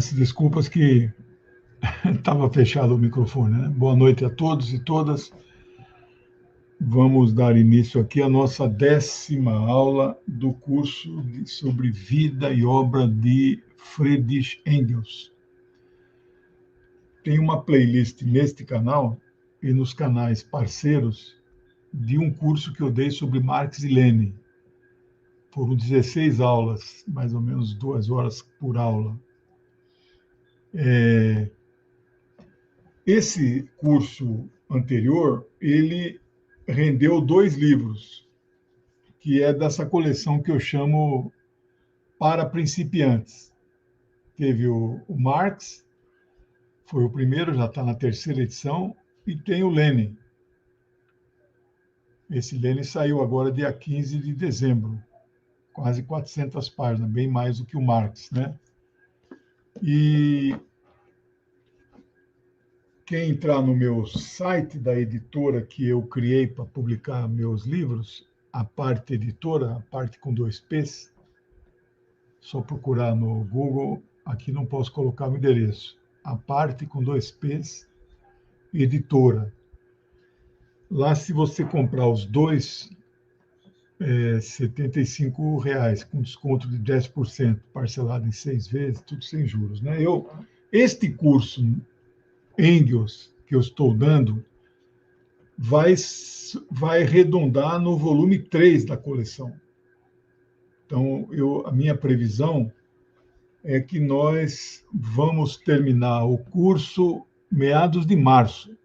Peço desculpas que estava fechado o microfone, né? Boa noite a todos e todas. Vamos dar início aqui à nossa 10ª aula do curso sobre vida e obra de Friedrich Engels. Tem uma playlist neste canal e nos canais parceiros de um curso que eu dei sobre Marx e Lenin. Foram 16 aulas, mais ou menos 2 horas por aula. Esse curso anterior, ele rendeu 2 livros, que é dessa coleção que eu chamo Para Principiantes. Teve o Marx, foi o primeiro, já está na 3ª edição, e tem o Lenin. Esse Lenin saiu agora dia 15 de dezembro, quase 400 páginas, bem mais do que o Marx, né? E quem entrar no meu site da editora que eu criei para publicar meus livros, a Parte Editora, a parte com 2 P's, só procurar no Google, aqui não posso colocar o endereço, a Parte com 2 P's, Editora. Lá, se você comprar os dois, R$ 75,00, com desconto de 10%, parcelado em 6 vezes, tudo sem juros, né? Este curso Engels que eu estou dando vai redundar no volume 3 da coleção. Então, a minha previsão é que nós vamos terminar o curso meados de março.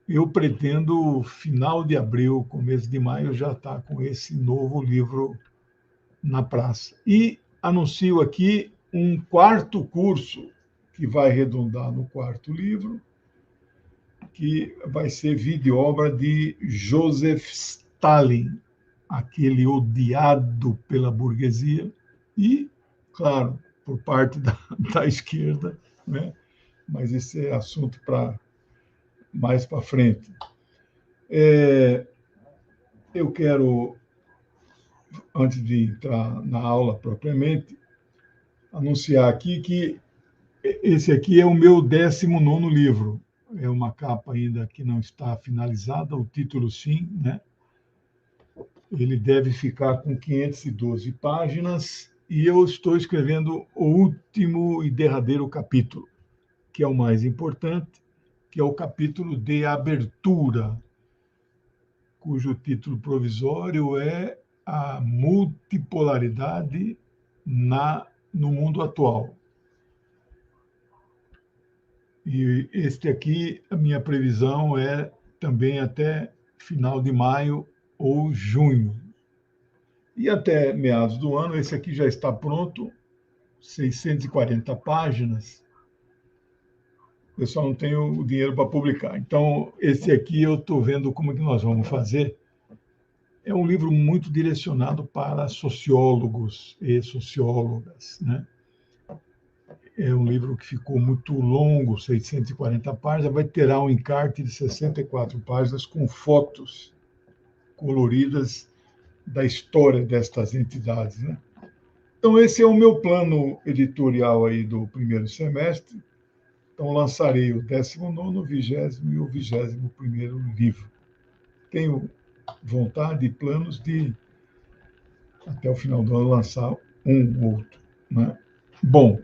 Eu pretendo, final de abril, começo de maio, já estar com esse novo livro na praça. E anuncio aqui um 4º curso, que vai redundar no 4º livro, que vai ser vida e obra de Joseph Stalin, aquele odiado pela burguesia e, claro, por parte da esquerda, né? Mas esse é assunto para mais para frente. Eu quero, antes de entrar na aula propriamente, anunciar aqui que esse aqui é o meu 19º livro. É uma capa ainda que não está finalizada, o título sim, né? Ele deve ficar com 512 páginas e eu estou escrevendo o último e derradeiro capítulo, que é o mais importante, que é o capítulo de abertura, cujo título provisório é A Multipolaridade no Mundo Atual. E este aqui, a minha previsão é também até final de maio ou junho. E até meados do ano, esse aqui já está pronto, 640 páginas. Eu só não tenho o dinheiro para publicar. Então, esse aqui eu estou vendo como que nós vamos fazer. É um livro muito direcionado para sociólogos e sociólogas, né? É um livro que ficou muito longo, 640 páginas, vai ter um encarte de 64 páginas com fotos coloridas da história destas entidades, né? Então, esse é o meu plano editorial aí do primeiro semestre. Então, lançarei o 19º, o 20º e o 21º livro. Tenho vontade e planos de, até o final do ano, lançar um ou outro, né? Bom,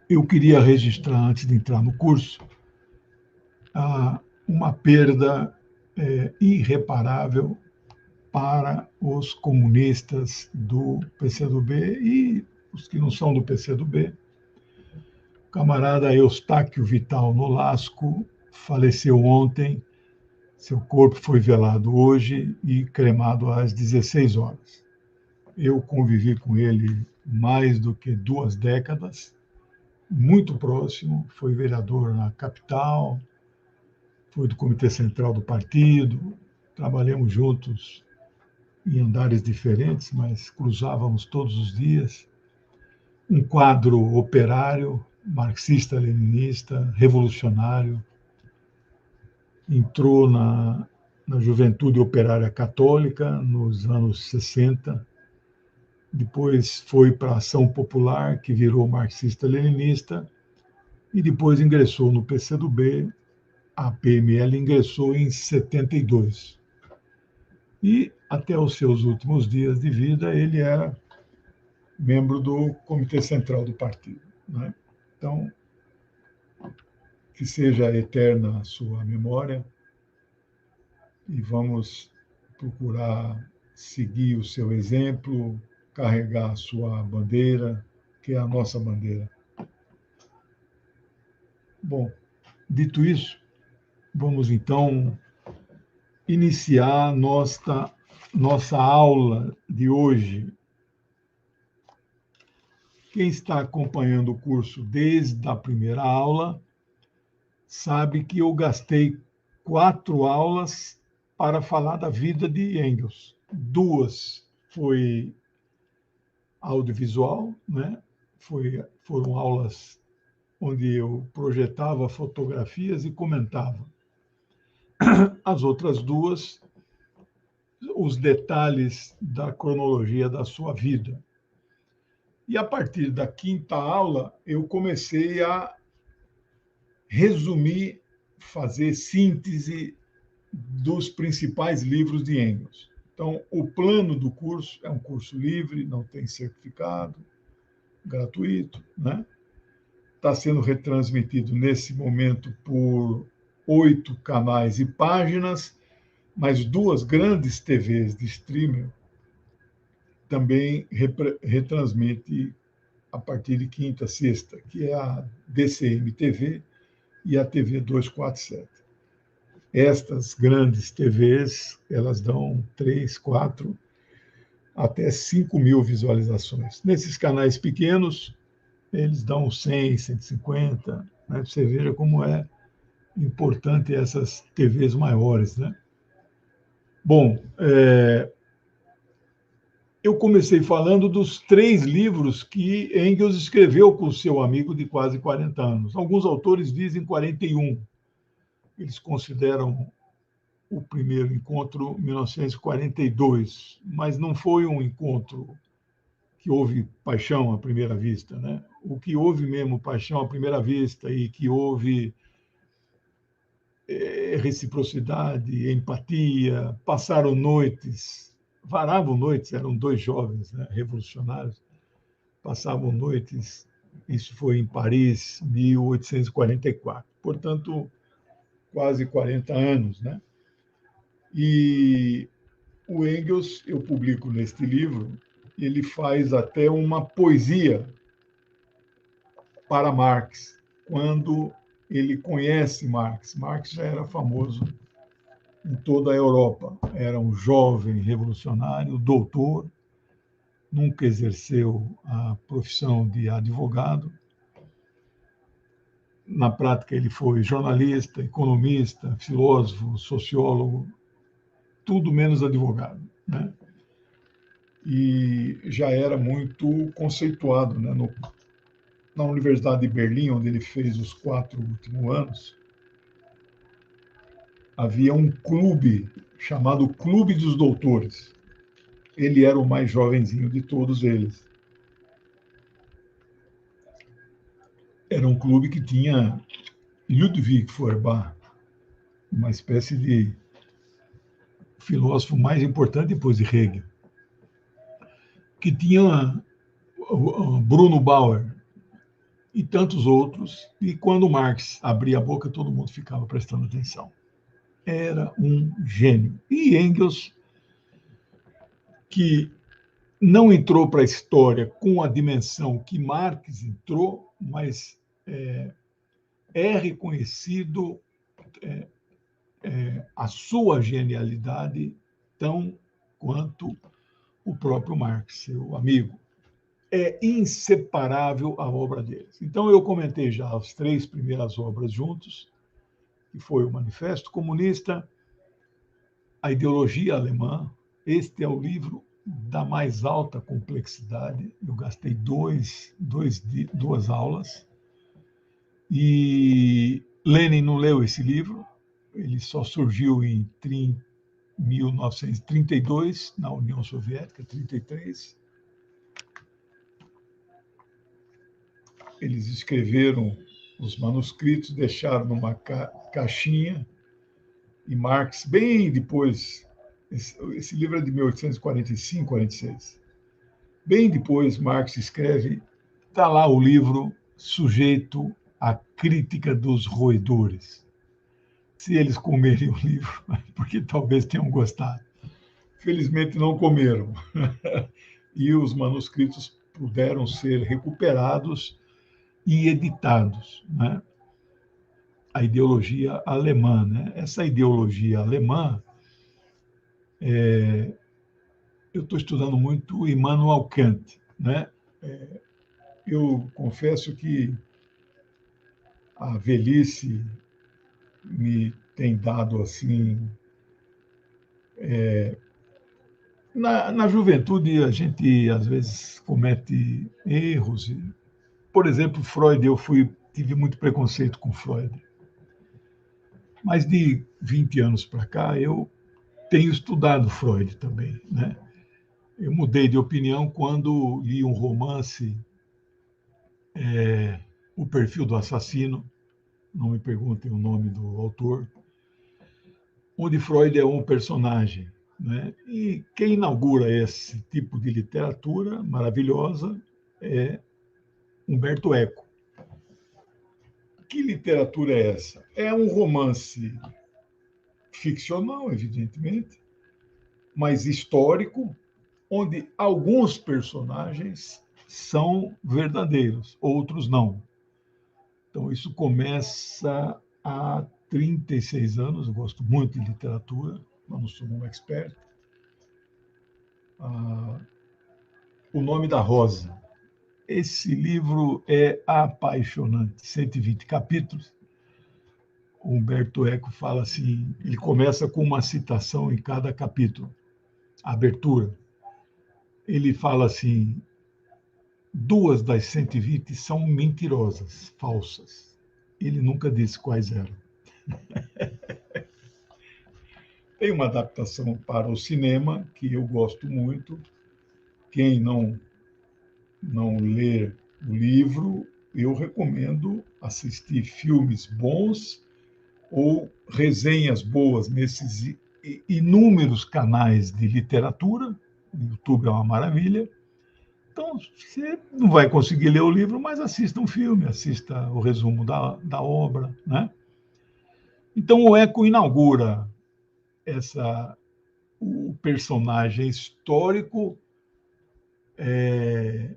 eu queria registrar, antes de entrar no curso, uma perda irreparável para os comunistas do PCdoB e os que não são do PCdoB. O camarada Eustáquio Vital Nolasco faleceu ontem, seu corpo foi velado hoje e cremado às 16 horas. Eu convivi com ele mais do que 2 décadas, muito próximo, foi vereador na capital, foi do Comitê Central do Partido, trabalhamos juntos em andares diferentes, mas cruzávamos todos os dias. Um quadro operário, marxista-leninista, revolucionário, entrou na Juventude Operária Católica nos anos 60, depois foi para a Ação Popular, que virou marxista-leninista, e depois ingressou no PCdoB, a PML ingressou em 72. E até os seus últimos dias de vida, ele era membro do Comitê Central do partido, né? Então, que seja eterna a sua memória e vamos procurar seguir o seu exemplo, carregar a sua bandeira, que é a nossa bandeira. Bom, dito isso, vamos então iniciar nossa aula de hoje. Quem está acompanhando o curso desde a primeira aula sabe que eu gastei 4 aulas para falar da vida de Engels. 2 foi audiovisual, né? Foram aulas onde eu projetava fotografias e comentava. As outras 2, os detalhes da cronologia da sua vida. E a partir da 5ª aula, eu comecei a resumir, fazer síntese dos principais livros de Engels. Então, o plano do curso é um curso livre, não tem certificado, gratuito, né? Está sendo retransmitido nesse momento por 8 canais e páginas, mas 2 grandes TVs de streamer também retransmite a partir de quinta, sexta, que é a DCM TV e a TV 247. Estas grandes TVs, elas dão 3, 4, até 5 mil visualizações. Nesses canais pequenos, eles dão 100, 150, né? Você veja como é importante essas TVs maiores, né? Bom, eu comecei falando dos 3 livros que Engels escreveu com seu amigo de quase 40 anos. Alguns autores dizem 41. Eles consideram o primeiro encontro 1942, mas não foi um encontro que houve paixão à primeira vista, né? O que houve mesmo paixão à primeira vista e que houve reciprocidade, empatia, passaram noites, varavam noites, eram 2 jovens, né, revolucionários, passavam noites, isso foi em Paris, 1844, portanto, quase 40 anos, né? E o Engels, eu publico neste livro, ele faz até uma poesia para Marx, quando ele conhece Marx. Marx já era famoso em toda a Europa. Era um jovem revolucionário, doutor, nunca exerceu a profissão de advogado. Na prática, ele foi jornalista, economista, filósofo, sociólogo, tudo menos advogado, né? E já era muito conceituado, né? Na Universidade de Berlim, onde ele fez os 4 últimos anos, havia um clube chamado Clube dos Doutores. Ele era o mais jovenzinho de todos eles. Era um clube que tinha Ludwig Feuerbach, uma espécie de filósofo mais importante depois de Hegel, que tinha Bruno Bauer e tantos outros, e quando Marx abria a boca, todo mundo ficava prestando atenção. Era um gênio. E Engels, que não entrou para a história com a dimensão que Marx entrou, mas é reconhecido a sua genialidade tão quanto o próprio Marx, seu amigo. É inseparável a obra deles. Então, eu comentei já as 3 primeiras obras juntos, que foi o Manifesto Comunista, a Ideologia Alemã. Este é o livro da mais alta complexidade. Eu gastei 2 aulas. E Lenin não leu esse livro. Ele só surgiu em 1932, na União Soviética, 1933. eles escreveram os manuscritos, deixaram numa caixinha, e Marx, bem depois, esse livro é de 1845, 46, bem depois Marx escreve, está lá o livro sujeito à crítica dos roedores. Se eles comerem o livro, porque talvez tenham gostado. Felizmente não comeram. E os manuscritos puderam ser recuperados e editados, né? A ideologia alemã, né? Essa ideologia alemã, eu estou estudando muito Immanuel Kant, né? Eu confesso que a velhice me tem dado assim. Na juventude, a gente às vezes comete erros. Por exemplo, Freud, tive muito preconceito com Freud. Mas de 20 anos para cá, eu tenho estudado Freud também, né? Eu mudei de opinião quando li um romance, O Perfil do Assassino, não me perguntem o nome do autor, onde Freud é um personagem, né? E quem inaugura esse tipo de literatura maravilhosa é Humberto Eco. Que literatura é essa? É um romance ficcional, evidentemente, mas histórico, onde alguns personagens são verdadeiros, outros não. Então, isso começa há 36 anos, eu gosto muito de literatura, não sou um expert. O Nome da Rosa. Esse livro é apaixonante, 120 capítulos. O Humberto Eco fala assim, ele começa com uma citação em cada capítulo, a abertura. Ele fala assim, 2 das 120 são mentirosas, falsas. Ele nunca disse quais eram. Tem uma adaptação para o cinema que eu gosto muito. Quem não ler o livro, eu recomendo assistir filmes bons ou resenhas boas nesses inúmeros canais de literatura. O YouTube é uma maravilha. Então, você não vai conseguir ler o livro, mas assista um filme, assista o resumo da obra, né? Então, o Eco inaugura o personagem histórico é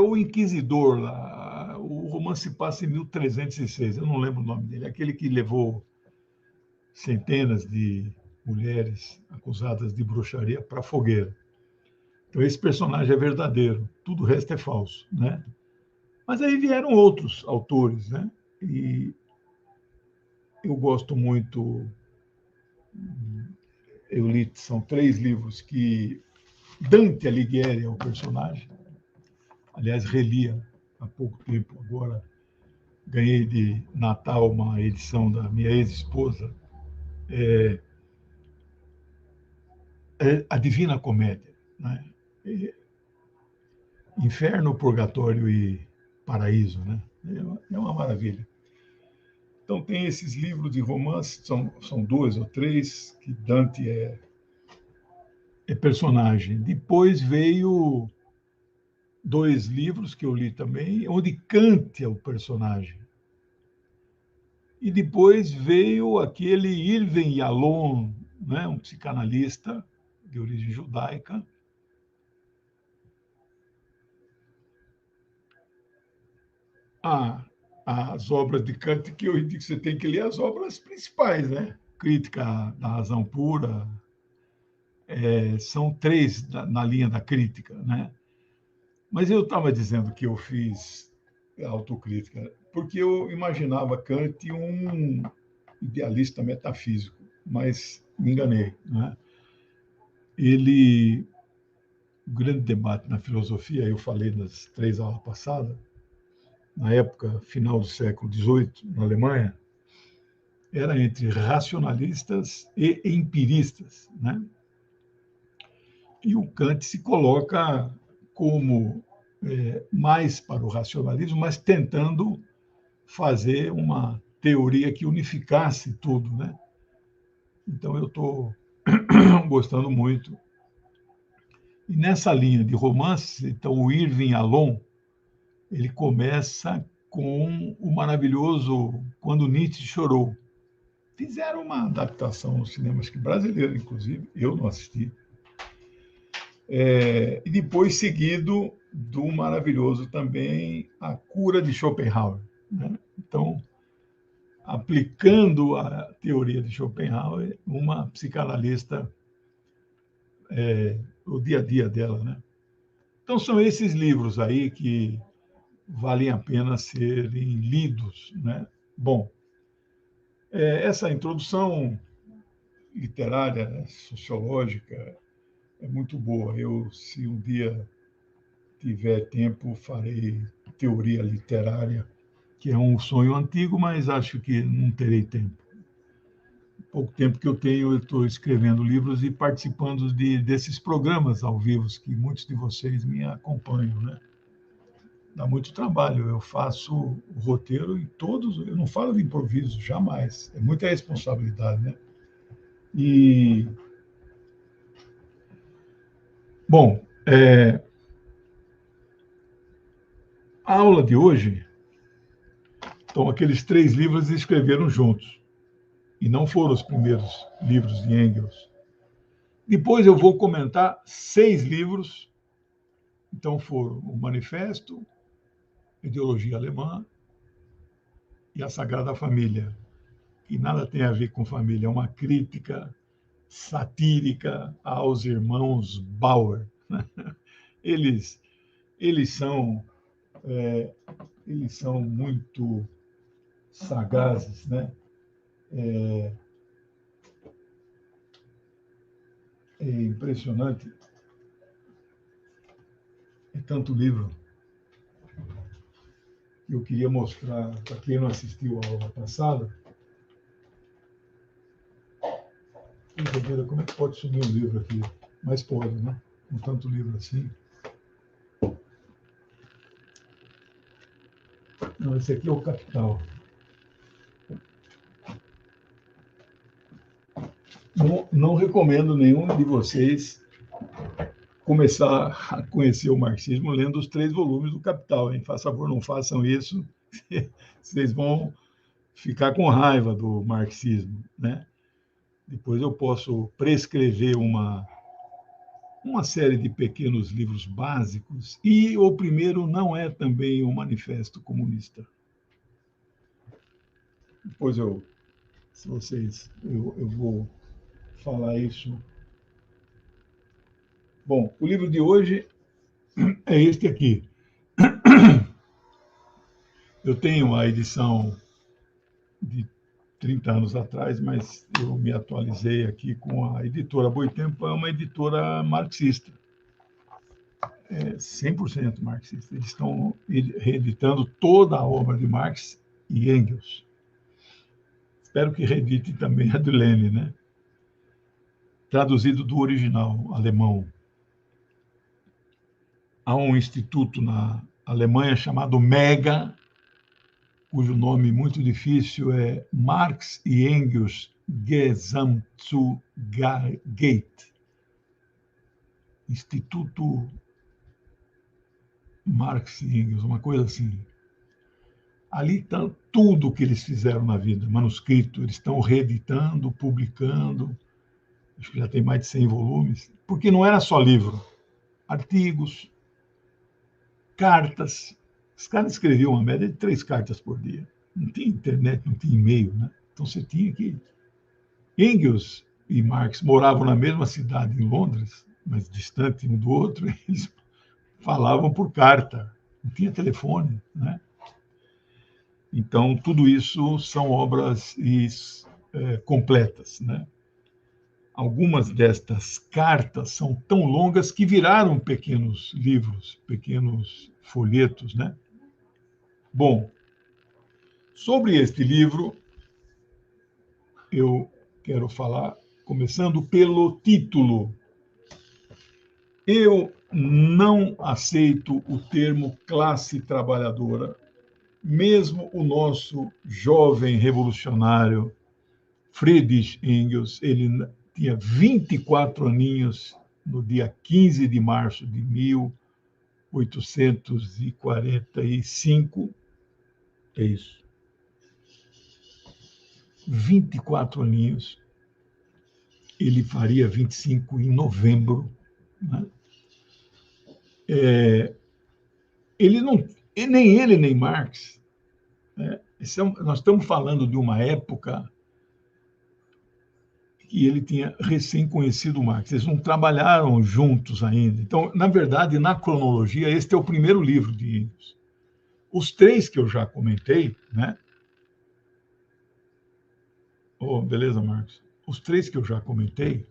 o Inquisidor lá. O romance passa em 1306, eu não lembro o nome dele, aquele que levou centenas de mulheres acusadas de bruxaria para a fogueira. Então, esse personagem é verdadeiro, tudo o resto é falso, né? Mas aí vieram outros autores, né? E eu gosto muito. Eu li, são 3 livros que Dante Alighieri é o personagem. Aliás, relia há pouco tempo agora. Ganhei de Natal uma edição da minha ex-esposa, A Divina Comédia, né? Inferno, Purgatório e Paraíso, né? É uma maravilha. Então, tem esses livros de romance, são 2 ou 3, que Dante é personagem. Depois veio 2 livros que eu li também, onde Kant é o personagem. E depois veio aquele Irving Yalom, né, um psicanalista de origem judaica. As obras de Kant, que eu digo que você tem que ler as obras principais, né? Crítica da Razão Pura, são 3 na linha da crítica, né? Mas eu estava dizendo que eu fiz autocrítica porque eu imaginava Kant um idealista metafísico, mas me enganei, né? O grande debate na filosofia, eu falei nas 3 aulas passadas, na época final do século XVIII, na Alemanha, era entre racionalistas e empiristas, né? E o Kant se coloca como mais para o racionalismo, mas tentando fazer uma teoria que unificasse tudo, né? Então, eu estou gostando muito. E nessa linha de romance, então, o Irving Allen, ele começa com o maravilhoso Quando Nietzsche Chorou. Fizeram uma adaptação no cinema, acho que brasileiro, inclusive, eu não assisti. E depois seguido do maravilhoso também A Cura de Schopenhauer, né? Então, aplicando a teoria de Schopenhauer, uma psicanalista, o dia a dia dela, né? Então, são esses livros aí que valem a pena serem lidos, né? Bom, essa introdução literária, né, sociológica, é muito boa. Eu, se um dia tiver tempo, farei teoria literária, que é um sonho antigo, mas acho que não terei tempo. Pouco tempo que eu tenho, eu estou escrevendo livros e participando desses programas ao vivo que muitos de vocês me acompanham, né? Dá muito trabalho. Eu faço o roteiro e todos, eu não falo de improviso, jamais. É muita responsabilidade, né? E, bom, a aula de hoje, então, aqueles 3 livros eles escreveram juntos, e não foram os primeiros livros de Engels. Depois eu vou comentar 6 livros, então foram o Manifesto, Ideologia Alemã e a Sagrada Família, que nada tem a ver com família, é uma crítica satírica aos irmãos Bauer. Eles, eles são eles são muito sagazes, né? É impressionante. É tanto livro que eu queria mostrar para quem não assistiu a aula passada. Como é que pode sumir um livro aqui? Mas pode, né? Com tanto livro assim. Não, esse aqui é o Capital. Não recomendo nenhum de vocês começar a conhecer o marxismo lendo os 3 volumes do Capital, hein? Faz favor, não façam isso. Vocês vão ficar com raiva do marxismo, né? Depois eu posso prescrever uma série de pequenos livros básicos, e o primeiro não é também o Manifesto Comunista. Depois se vocês, eu vou falar isso. Bom, o livro de hoje é este aqui. Eu tenho a edição de 30 anos atrás, mas eu me atualizei aqui com a editora Boitempo, é uma editora marxista. 100% marxista. Eles estão reeditando toda a obra de Marx e Engels. Espero que reedite também a de Lenin, né? Traduzido do original alemão. Há um instituto na Alemanha chamado MEGA, cujo nome muito difícil é Marx e Engels Gesamtzugat. Instituto Marx e Engels, uma coisa assim. Ali está tudo o que eles fizeram na vida, manuscrito, eles estão reeditando, publicando, acho que já tem mais de 100 volumes, porque não era só livro, artigos, cartas. Os caras escreviam uma média de 3 cartas por dia. Não tinha internet, não tinha e-mail, né? Então você tinha que... Engels e Marx moravam na mesma cidade, em Londres, mas distante um do outro, eles falavam por carta, não tinha telefone, né? Então, tudo isso são obras completas, né? Algumas destas cartas são tão longas que viraram pequenos livros, pequenos folhetos, né? Bom, sobre este livro, eu quero falar, começando pelo título. Eu não aceito o termo classe trabalhadora. Mesmo o nosso jovem revolucionário Friedrich Engels, ele tinha 24 aninhos no dia 15 de março de 1845. É isso. 24 aninhos. Ele faria 25 em novembro. Né? Ele não, nem ele, nem Marx. Né? Nós estamos falando de uma época que ele tinha recém conhecido Marx. Eles não trabalharam juntos ainda. Então, na verdade, na cronologia, este é o primeiro livro de Engels. Os três que eu já comentei, né? Oh, beleza, Marcos? Os três que eu já comentei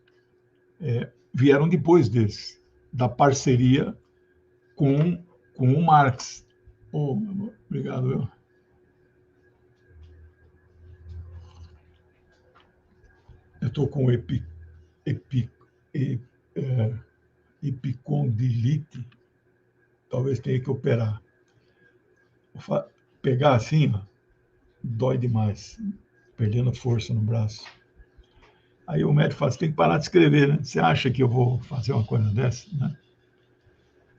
vieram depois desse, da parceria com o Marx. Oh, obrigado, eu. Eu estou com epicondilite, talvez tenha que operar. Pegar assim, ó, dói demais, perdendo força no braço. Aí o médico fala, você tem que parar de escrever, né? Você acha que eu vou fazer uma coisa dessa? Né?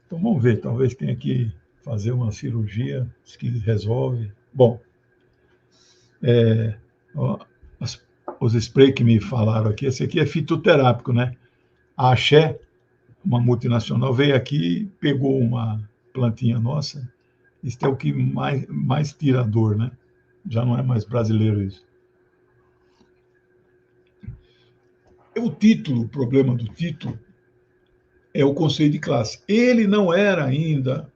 Então vamos ver, talvez tenha que fazer uma cirurgia que resolve. Bom, ó, os spray que me falaram aqui, esse aqui é fitoterápico, né? A Axé, uma multinacional, veio aqui, pegou uma plantinha nossa, isso é o que mais tira a dor, né? Já não é mais brasileiro isso. O título, o problema do título, é o conceito de classe. Ele não era ainda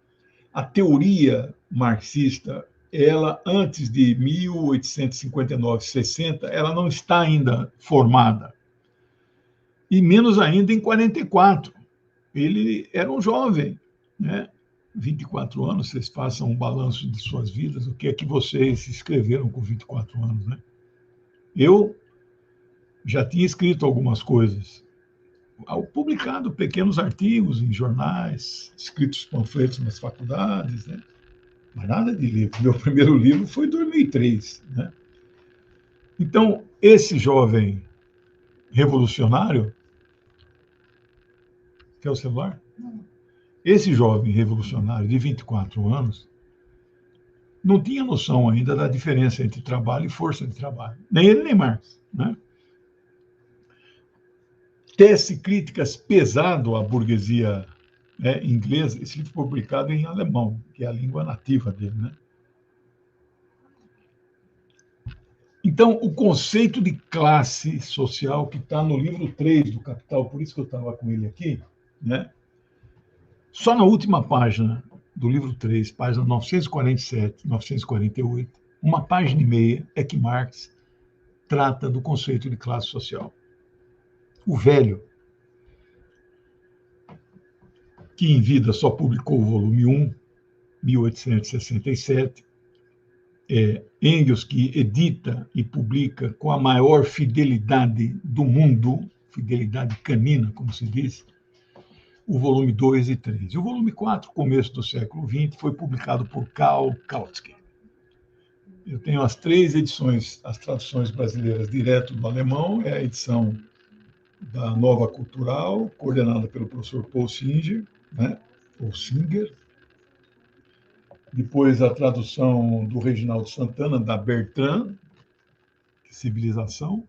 a teoria marxista, ela antes de 1859, 60, ela não está ainda formada. E menos ainda em 44. Ele era um jovem, né? 24 anos, vocês façam um balanço de suas vidas, o que é que vocês escreveram com 24 anos, né? Eu já tinha escrito algumas coisas, publicado pequenos artigos em jornais, escritos panfletos nas faculdades, né? Mas nada de livro. Meu primeiro livro foi em 2003. Né? Então, esse jovem revolucionário. Quer o celular? Esse jovem revolucionário de 24 anos não tinha noção ainda da diferença entre trabalho e força de trabalho. Nem ele, nem Marx. Né? Tece críticas pesado à burguesia inglesa. Esse livro foi publicado em alemão, que é a língua nativa dele. Né? Então, o conceito de classe social que está no livro 3 do Capital, por isso que eu estava com ele aqui, né? Só na última página do livro 3, página 947, 948, uma página e meia é que Marx trata do conceito de classe social. O velho, que em vida só publicou o volume 1, 1867, Engels, que edita e publica com a maior fidelidade do mundo, fidelidade canina, como se diz, o volume 2 e 3. E o volume 4, começo do século XX, foi publicado por Karl Kautsky. Eu tenho as 3 edições, as traduções brasileiras direto do alemão, é a edição da Nova Cultural, coordenada pelo professor Paul Singer, né? ou Singer. Depois a tradução do Reginaldo Santana, da Bertrand, Civilização,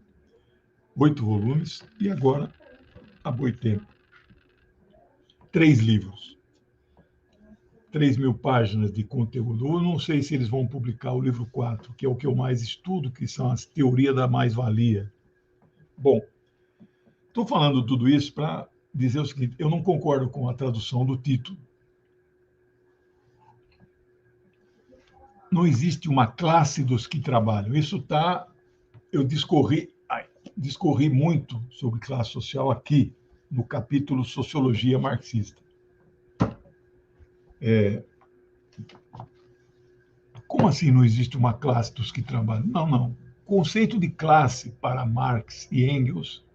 8 volumes, e agora a Boitempo. 3 livros. 3.000 páginas de conteúdo. Eu não sei se eles vão publicar o livro 4, que é o que eu mais estudo, que são as teorias da mais-valia. Bom, estou falando tudo isso para dizer o seguinte, eu não concordo com a tradução do título. Não existe uma classe dos que trabalham. Isso está... Eu discorri muito sobre classe social aqui, no capítulo Sociologia Marxista. Como assim não existe uma classe dos que trabalham? Não. O conceito de classe para Marx e Engels,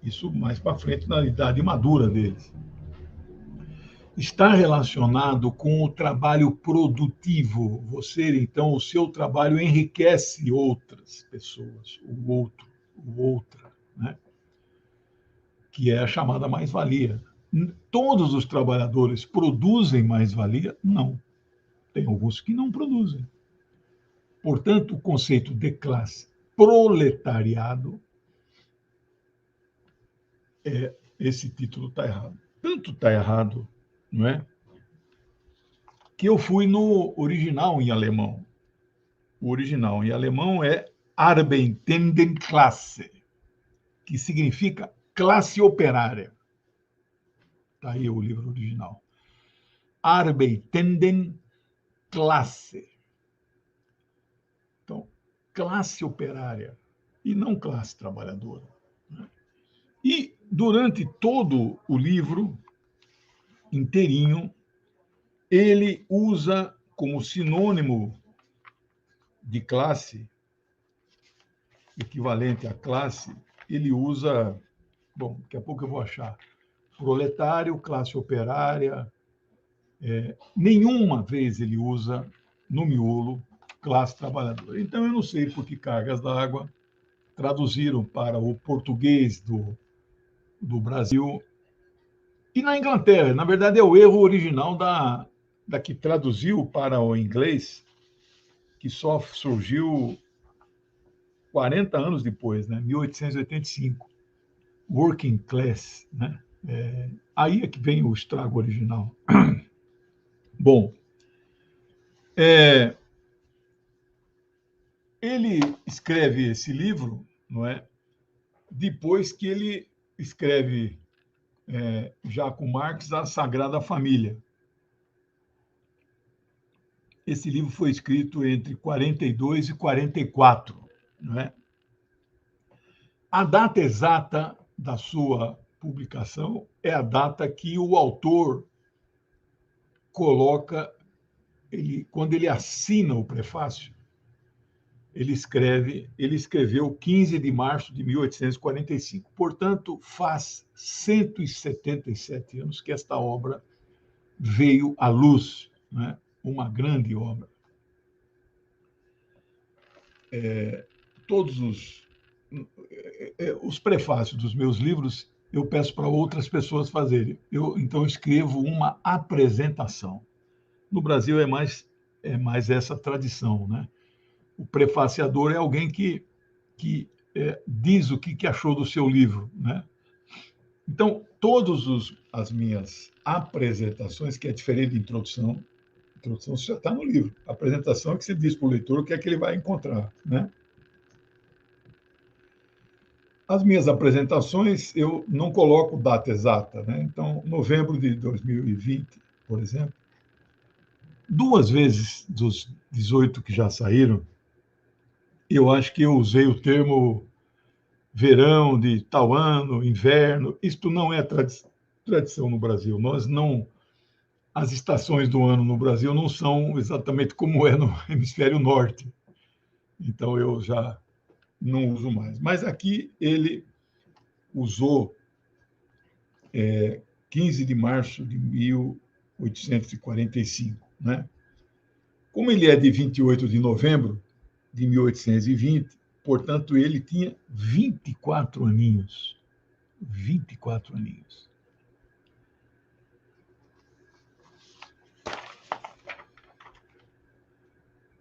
isso mais para frente na idade madura deles, está relacionado com o trabalho produtivo. Você, então, o seu trabalho enriquece outras pessoas, o outro, o outra, né? Que é a chamada mais-valia. Todos os trabalhadores produzem mais-valia? Não. Tem alguns que não produzem. Portanto, o conceito de classe proletariado, esse título está errado. Tanto está errado, não é? Que eu fui no original em alemão. O original em alemão é Arbeitendenklasse, que significa classe operária. Está aí o livro original. Arbeitendenklasse. Então, classe operária e não classe trabalhadora. E durante todo o livro inteirinho, ele usa como sinônimo de classe, equivalente à classe, ele usa, bom, daqui a pouco eu vou achar, proletário, classe operária, nenhuma vez ele usa no miolo classe trabalhadora. Então eu não sei por que cargas d'água traduziram para o português do Brasil e na Inglaterra. Na verdade, é o erro original da que traduziu para o inglês, que só surgiu 40 anos depois, né? 1885. Working Class, né? Aí é que vem o estrago original. Bom, ele escreve esse livro, não é? Depois que ele escreve, já com Marx, a Sagrada Família. Esse livro foi escrito entre 42 e 44, não é? A data exata da sua publicação é a data que o autor coloca, quando ele assina o prefácio, ele escreveu 15 de março de 1845. Portanto, faz 177 anos que esta obra veio à luz, né? Uma grande obra. Todos os prefácios dos meus livros eu peço para outras pessoas fazerem. Eu então escrevo uma apresentação. No Brasil é mais essa tradição, né? O prefaciador é alguém que diz o que achou do seu livro, né? Então, todas as minhas apresentações, que é diferente de introdução você já está no livro. A apresentação é que você diz para o leitor o que é que ele vai encontrar, né? As minhas apresentações, eu não coloco data exata, né? Então, novembro de 2020, por exemplo, 2 vezes dos 18 que já saíram, eu acho que eu usei o termo verão de tal ano, inverno. Isto não é tradição no Brasil. Nós não. As estações do ano no Brasil não são exatamente como é no hemisfério norte. Então eu já não uso mais. Mas aqui ele usou 15 de março de 1845, né? Como ele é de 28 de novembro de 1820, portanto, ele tinha 24 aninhos. 24 aninhos.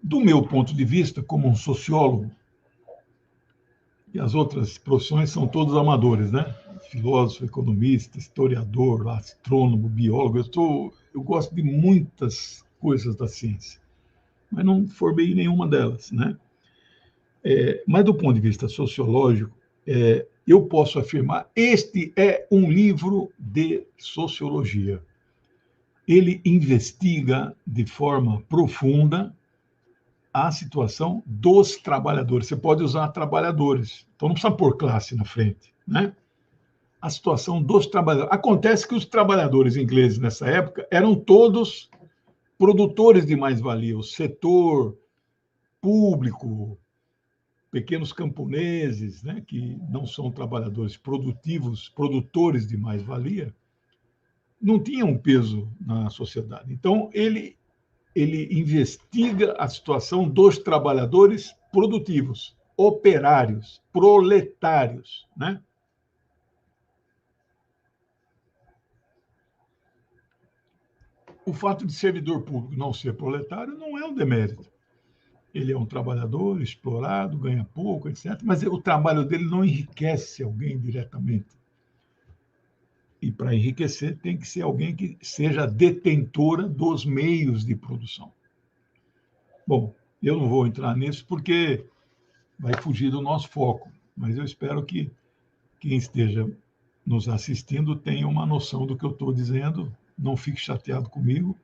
Do meu ponto de vista, como um sociólogo, e as outras profissões são todos amadores, né? Filósofo, economista, historiador, astrônomo, biólogo. Eu gosto de muitas coisas da ciência, mas não formei em nenhuma delas, né? Mas do ponto de vista sociológico, eu posso afirmar este é um livro de sociologia. Ele investiga de forma profunda a situação dos trabalhadores. Você pode usar trabalhadores, então não precisa pôr classe na frente, né? A situação dos trabalhadores. Acontece que os trabalhadores ingleses nessa época eram todos produtores de mais-valia, o setor público, pequenos camponeses, né, que não são trabalhadores produtivos, produtores de mais-valia, não tinha um peso na sociedade. Então, ele investiga a situação dos trabalhadores produtivos, operários, proletários, né? O fato de servidor público não ser proletário não é um demérito. Ele é um trabalhador explorado, ganha pouco, etc. Mas o trabalho dele não enriquece alguém diretamente. E para enriquecer tem que ser alguém que seja detentora dos meios de produção. Bom, eu não vou entrar nisso porque vai fugir do nosso foco, mas eu espero que quem esteja nos assistindo tenha uma noção do que eu estou dizendo, não fique chateado comigo,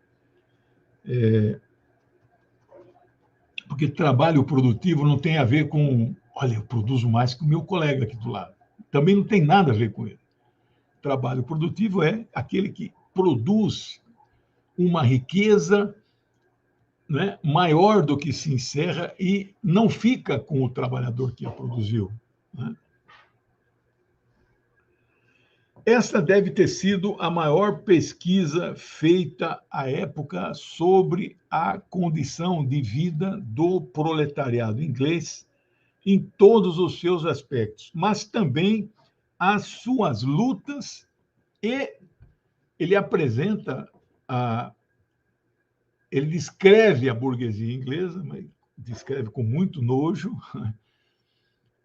porque trabalho produtivo não tem a ver com, olha, eu produzo mais que o meu colega aqui do lado. Também não tem nada a ver com ele. Trabalho produtivo é aquele que produz uma riqueza, né, maior do que se encerra e não fica com o trabalhador que a produziu, né? Essa deve ter sido a maior pesquisa feita à época sobre a condição de vida do proletariado inglês em todos os seus aspectos, mas também as suas lutas, e ele apresenta ele descreve a burguesia inglesa, mas descreve com muito nojo.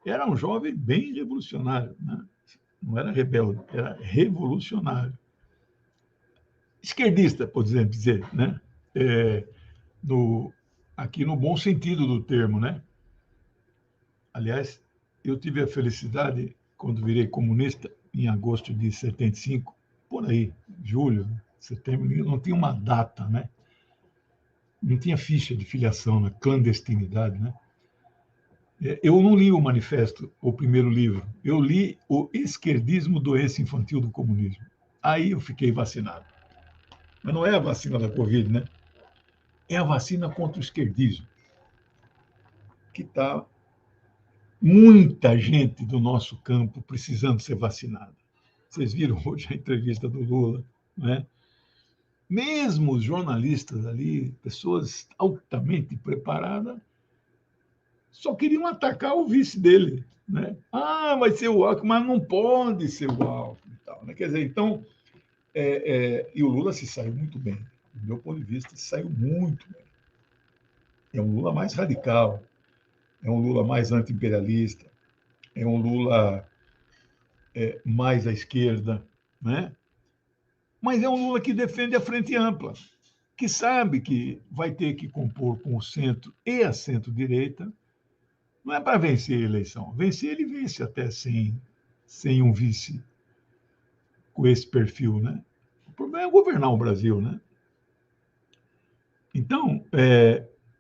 Era um jovem bem revolucionário, né? Não era rebelde, era revolucionário. Esquerdista, podemos dizer, né? É, aqui no bom sentido do termo, né? Aliás, eu tive a felicidade, quando virei comunista, em agosto de 75, por aí, julho, setembro, não tinha uma data, né? Não tinha ficha de filiação na clandestinidade, né? Eu não li o manifesto, o primeiro livro. Eu li o Esquerdismo, Doença Infantil do Comunismo. Aí eu fiquei vacinado. Mas não é a vacina da Covid, né? É a vacina contra o esquerdismo, que está muita gente do nosso campo precisando ser vacinada. Vocês viram hoje a entrevista do Lula, né? Mesmo os jornalistas ali, pessoas altamente preparadas, só queriam atacar o vice dele, né? Ah, vai ser o Alckmin, mas não pode ser o Alckmin e tal, né? Quer dizer, então, e o Lula se saiu muito bem. Do meu ponto de vista, se saiu muito bem. É um Lula mais radical, é um Lula mais anti-imperialista, é um Lula mais à esquerda, né? Mas é um Lula que defende a frente ampla, que sabe que vai ter que compor com o centro e a centro-direita. Não é para vencer a eleição. Vencer, ele vence até sem um vice com esse perfil, né? O problema é governar o Brasil, né? Então,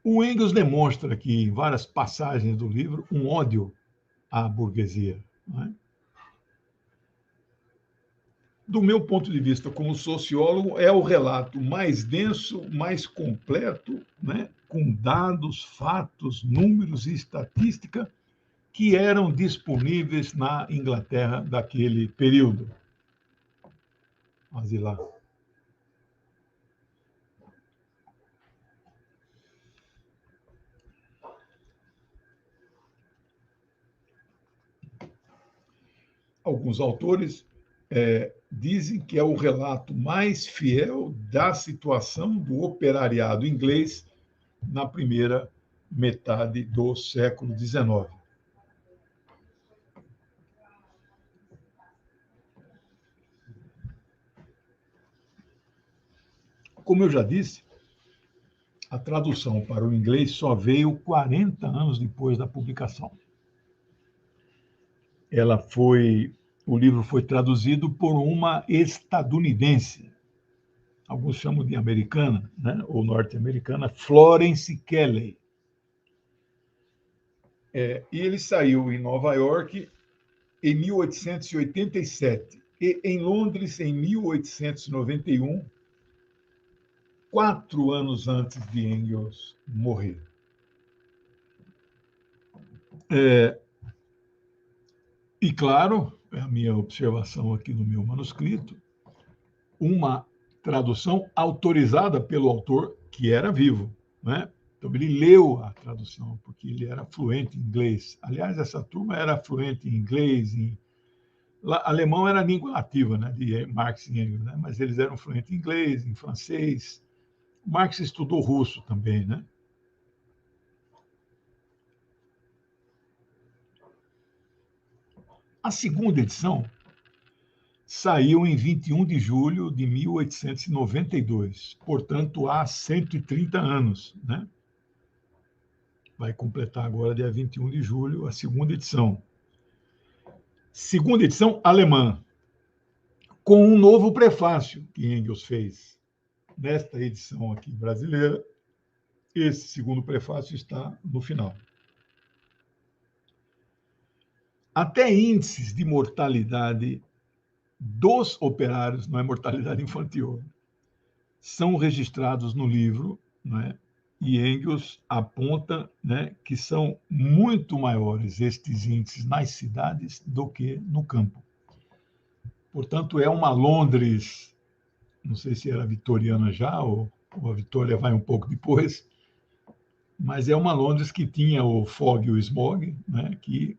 o Engels demonstra aqui, em várias passagens do livro, um ódio à burguesia, né? Do meu ponto de vista como sociólogo, é o relato mais denso, mais completo, né? Com dados, fatos, números e estatística que eram disponíveis na Inglaterra daquele período. Vamos ir lá. Alguns autores dizem que é o relato mais fiel da situação do operariado inglês na primeira metade do século XIX. Como eu já disse, a tradução para o inglês só veio 40 anos depois da publicação. O livro foi traduzido por uma estadunidense, alguns chamam de americana, né, ou norte-americana, Florence Kelley. E ele saiu em Nova York em 1887 e em Londres em 1891, 4 anos antes de Engels morrer. E, claro, é a minha observação aqui no meu manuscrito, uma tradução autorizada pelo autor, que era vivo, né? Então, ele leu a tradução, porque ele era fluente em inglês. Aliás, essa turma era fluente em inglês, alemão era a língua nativa, né, de Marx e Engels, né? Mas eles eram fluentes em inglês, em francês. Marx estudou russo também, né? A segunda edição saiu em 21 de julho de 1892, portanto, há 130 anos, né? Vai completar agora, dia 21 de julho, a segunda edição. Segunda edição alemã, com um novo prefácio que Engels fez. Nesta edição aqui brasileira, esse segundo prefácio está no final. Até índices de mortalidade dos operários, não é mortalidade infantil, são registrados no livro, né? E Engels aponta, né, que são muito maiores estes índices nas cidades do que no campo. Portanto, é uma Londres, não sei se era vitoriana já, ou a Vitória vai um pouco depois, mas é uma Londres que tinha o fog e o smog, né, que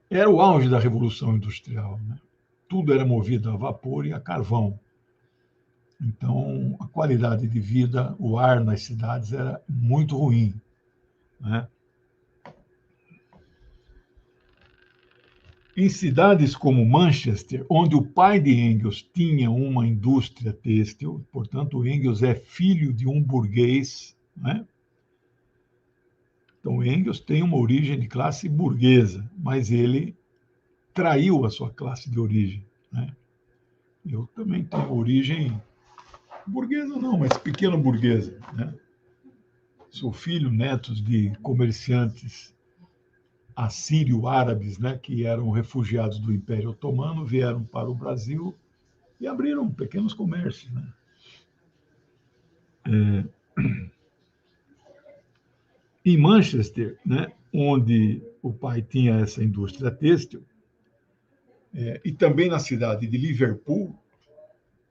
era o auge da Revolução Industrial, né? Tudo era movido a vapor e a carvão. Então, a qualidade de vida, o ar nas cidades era muito ruim, né? Em cidades como Manchester, onde o pai de Engels tinha uma indústria têxtil, portanto, Engels é filho de um burguês, né? Então, Engels tem uma origem de classe burguesa, mas ele traiu a sua classe de origem, né? Eu também tenho origem burguesa, não, mas pequena burguesa, né? Sou filho, netos de comerciantes assírio-árabes, né, que eram refugiados do Império Otomano, vieram para o Brasil e abriram pequenos comércios, né? Em Manchester, né, onde o pai tinha essa indústria têxtil, e também na cidade de Liverpool,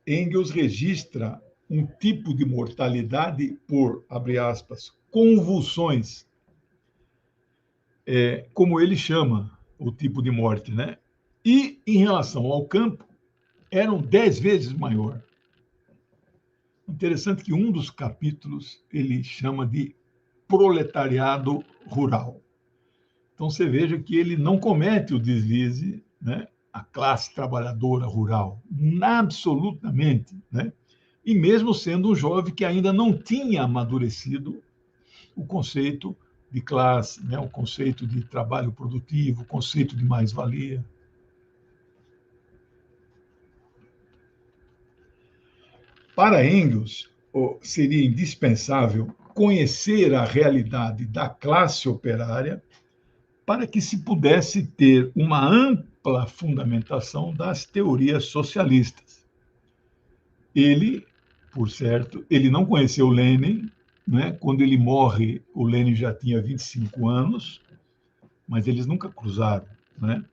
Engels registra um tipo de mortalidade por, abre aspas, convulsões, como ele chama o tipo de morte, né? E, em relação ao campo, eram 10 vezes maior. Interessante que um dos capítulos ele chama de proletariado rural. Então, você veja que ele não comete o deslize, né? A classe trabalhadora rural, absolutamente, né? E mesmo sendo um jovem que ainda não tinha amadurecido o conceito de classe, né? O conceito de trabalho produtivo, o conceito de mais-valia. Para Engels, seria indispensável conhecer a realidade da classe operária para que se pudesse ter uma ampla fundamentação das teorias socialistas. Ele, por certo, ele não conheceu Lenin, né? Quando ele morre, o Lenin já tinha 25 anos, mas eles nunca cruzaram, né?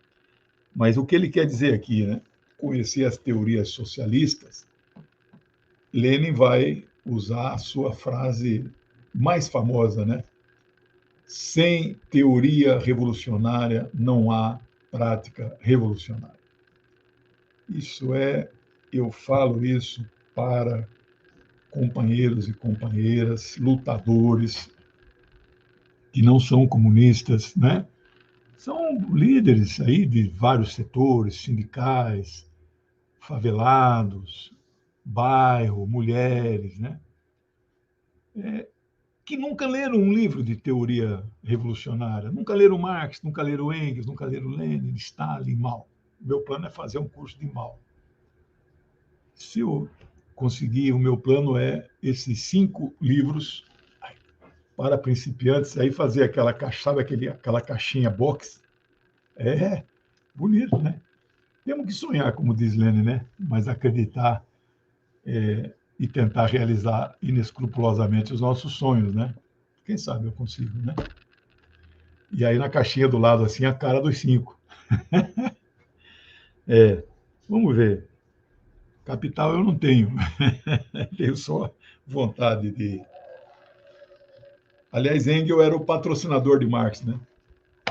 Mas o que ele quer dizer aqui, né? Conhecer as teorias socialistas, Lenin vai usar a sua frase mais famosa, né? Sem teoria revolucionária não há prática revolucionária. Eu falo isso para companheiros e companheiras, lutadores que não são comunistas, né? São líderes aí de vários setores, sindicais, favelados, bairro, mulheres, né? Que nunca leram um livro de teoria revolucionária, nunca leram Marx, nunca leram Engels, nunca leram Lenin, Stalin, Mao. Meu plano é fazer um curso de Mao. Se eu conseguir, o meu plano é esses 5 livros para principiantes, aí fazer aquela caixa, sabe aquela caixinha box? É bonito, né? Temos que sonhar, como diz Lenin, né? Mas acreditar e tentar realizar inescrupulosamente os nossos sonhos, né? Quem sabe eu consigo, né? E aí na caixinha do lado, assim, a cara dos 5. É. Vamos ver. Capital eu não tenho. Tenho só vontade de. Aliás, Engels era o patrocinador de Marx, né?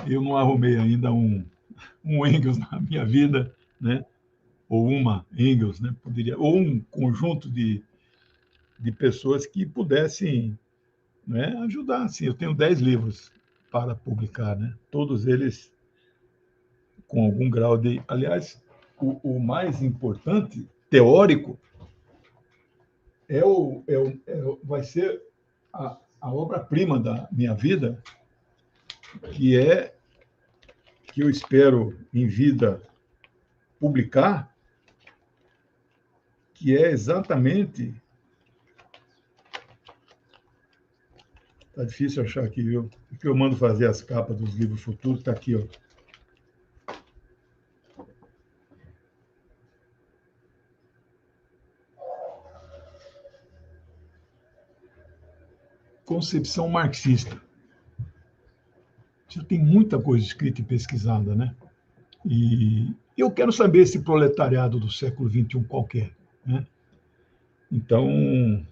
Eu não arrumei ainda um Engels na minha vida, né? Ou uma Engels, né? Poderia, ou um conjunto de pessoas que pudessem, né, ajudar. Assim, eu tenho 10 livros para publicar, né? Todos eles com algum grau de. Aliás, o mais importante, teórico, vai ser a obra-prima da minha vida, que é que eu espero em vida publicar, que é exatamente. Tá difícil achar aqui, viu? Porque eu mando fazer as capas dos livros futuros, está aqui, ó. Concepção marxista. Já tem muita coisa escrita e pesquisada, né? E eu quero saber esse proletariado do século XXI qualquer, né? Então,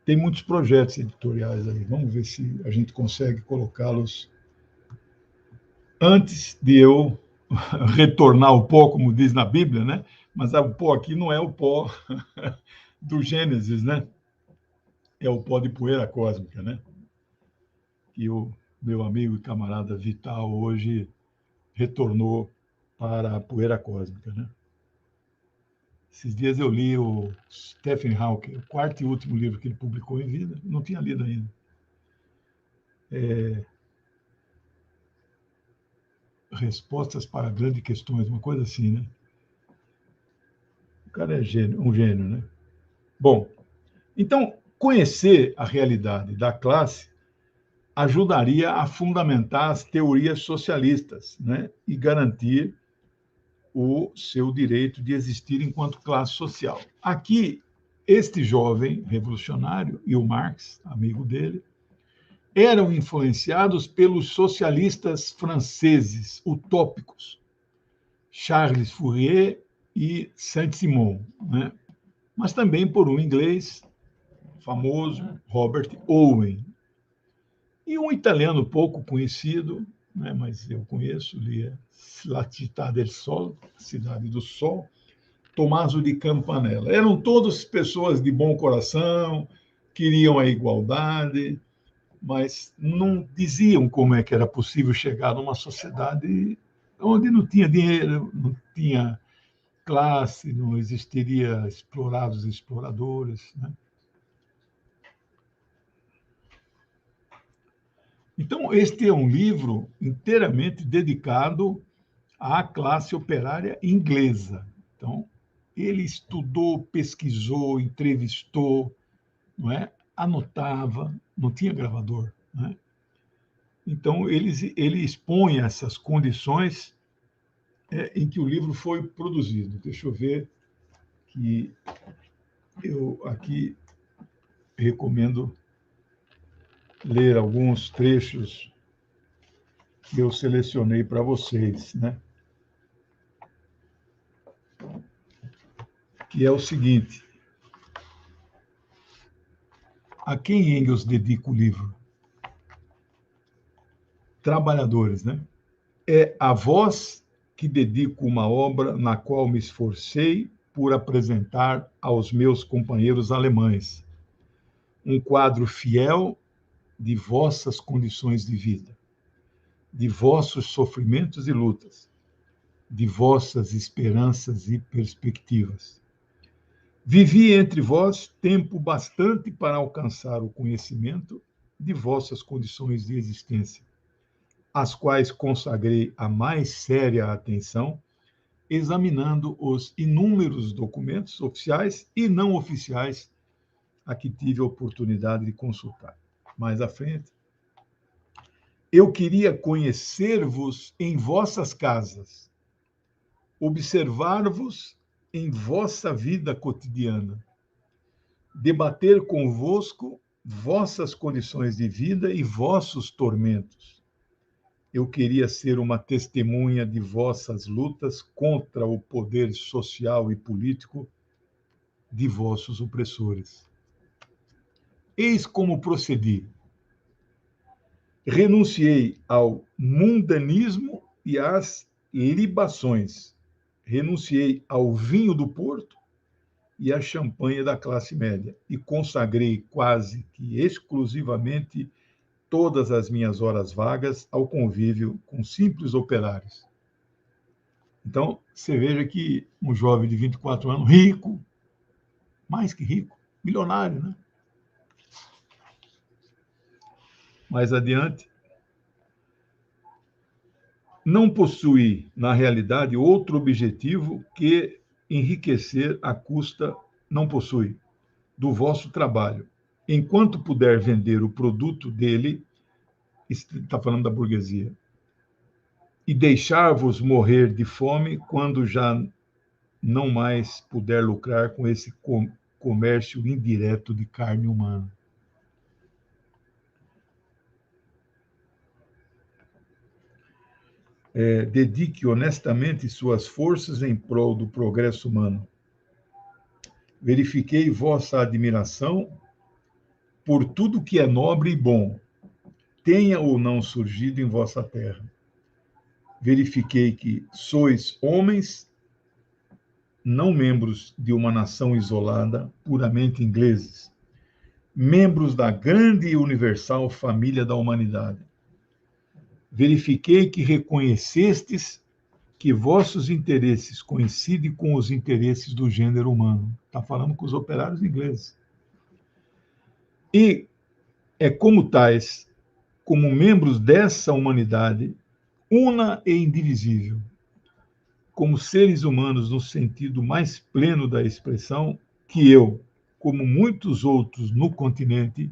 tem muitos projetos editoriais aí. Vamos ver se a gente consegue colocá-los antes de eu retornar ao pó, como diz na Bíblia, né? Mas o pó aqui não é o pó do Gênesis, né? É o pó de poeira cósmica, né? Que o meu amigo e camarada Vital hoje retornou para a poeira cósmica, né? Esses dias eu li o Stephen Hawking, o quarto e último livro que ele publicou em vida, não tinha lido ainda. Respostas para grandes questões, uma coisa assim, né? O cara é gênio, um gênio, né? Bom, então, conhecer a realidade da classe ajudaria a fundamentar as teorias socialistas, né? E garantir o seu direito de existir enquanto classe social. Aqui, este jovem revolucionário e o Marx, amigo dele, eram influenciados pelos socialistas franceses utópicos, Charles Fourier e Saint-Simon, né? Mas também por um inglês famoso, Robert Owen, e um italiano pouco conhecido, né, mas eu conheço, lia La Città del Sol, Cidade do Sol, Tommaso de Campanella. Eram todas pessoas de bom coração, queriam a igualdade, mas não diziam como é que era possível chegar numa sociedade onde não tinha dinheiro, não tinha classe, não existiria explorados e exploradores, né? Então, este é um livro inteiramente dedicado à classe operária inglesa. Então, ele estudou, pesquisou, entrevistou, não é? Anotava, não tinha gravador, né? Então, ele expõe essas condições em que o livro foi produzido. Deixa eu ver que eu aqui recomendo ler alguns trechos que eu selecionei para vocês, né? Que é o seguinte: a quem Engels dedica o livro? Trabalhadores, né? É a vós que dedico uma obra na qual me esforcei por apresentar aos meus companheiros alemães um quadro fiel de vossas condições de vida, de vossos sofrimentos e lutas, de vossas esperanças e perspectivas. Vivi entre vós tempo bastante para alcançar o conhecimento de vossas condições de existência, às quais consagrei a mais séria atenção, examinando os inúmeros documentos oficiais e não oficiais a que tive a oportunidade de consultar. Mais à frente, eu queria conhecer-vos em vossas casas, observar-vos em vossa vida cotidiana, debater convosco vossas condições de vida e vossos tormentos, eu queria ser uma testemunha de vossas lutas contra o poder social e político de vossos opressores. Eis como procedi. Renunciei ao mundanismo e às libações. Renunciei ao vinho do Porto e à champanhe da classe média e consagrei quase que exclusivamente todas as minhas horas vagas ao convívio com simples operários. Então, você veja que um jovem de 24 anos, rico, mais que rico, milionário, né? Mais adiante, não possui, na realidade, outro objetivo que enriquecer à custa, não possui, do vosso trabalho. Enquanto puder vender o produto dele, está falando da burguesia, e deixar-vos morrer de fome quando já não mais puder lucrar com esse comércio indireto de carne humana. Dedique honestamente suas forças em prol do progresso humano. Verifiquei vossa admiração por tudo que é nobre e bom, tenha ou não surgido em vossa terra. Verifiquei que sois homens, não membros de uma nação isolada, puramente ingleses, membros da grande e universal família da humanidade. Verifiquei que reconhecestes que vossos interesses coincidem com os interesses do gênero humano. Está falando com os operários ingleses. E como tais, como membros dessa humanidade, una e indivisível, como seres humanos no sentido mais pleno da expressão, que eu, como muitos outros no continente,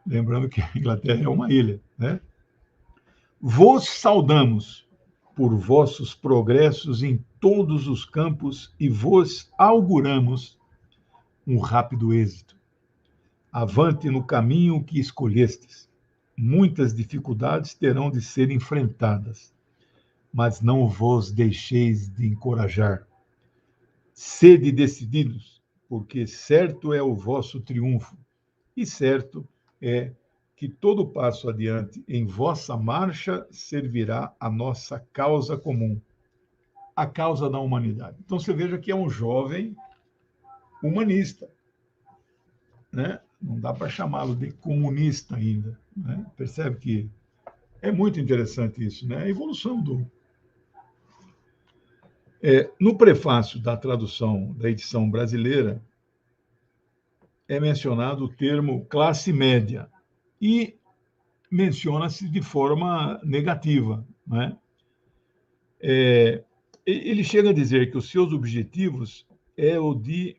lembrando que a Inglaterra é uma ilha, né? Vos saudamos por vossos progressos em todos os campos e vos auguramos um rápido êxito. Avante no caminho que escolhestes. Muitas dificuldades terão de ser enfrentadas, mas não vos deixeis de encorajar. Sede decididos, porque certo é o vosso triunfo, e certo é que todo passo adiante em vossa marcha servirá à nossa causa comum, a causa da humanidade. Então você veja que é um jovem humanista, né? Não dá para chamá-lo de comunista ainda, né? Percebe que é muito interessante isso, né? A evolução do... no prefácio da tradução da edição brasileira, é mencionado o termo classe média e menciona-se de forma negativa, né? Ele chega a dizer que os seus objetivos é o de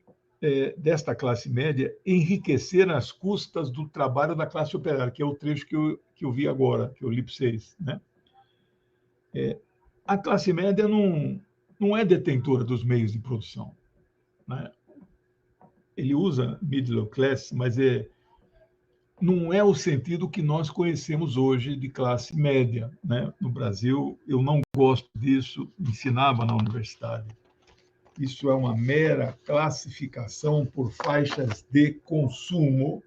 desta classe média enriquecer às custas do trabalho da classe operária, que é o trecho que eu vi agora, que eu li para vocês, né? A classe média não é detentora dos meios de produção, né? Ele usa middle class, mas não é o sentido que nós conhecemos hoje de classe média, né? No Brasil, eu não gosto disso, ensinava na universidade. Isso é uma mera classificação por faixas de consumo.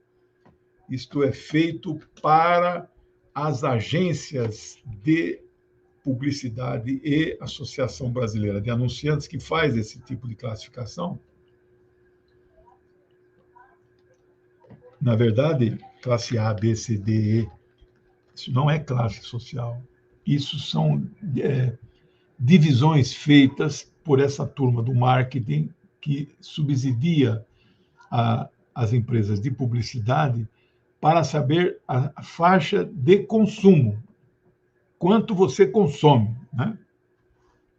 Isto é feito para as agências de publicidade e Associação Brasileira de Anunciantes, que faz esse tipo de classificação. Na verdade, classe A, B, C, D, E, isso não é classe social. Isso são divisões feitas por essa turma do marketing que subsidia as empresas de publicidade para saber a faixa de consumo, quanto você consome, né?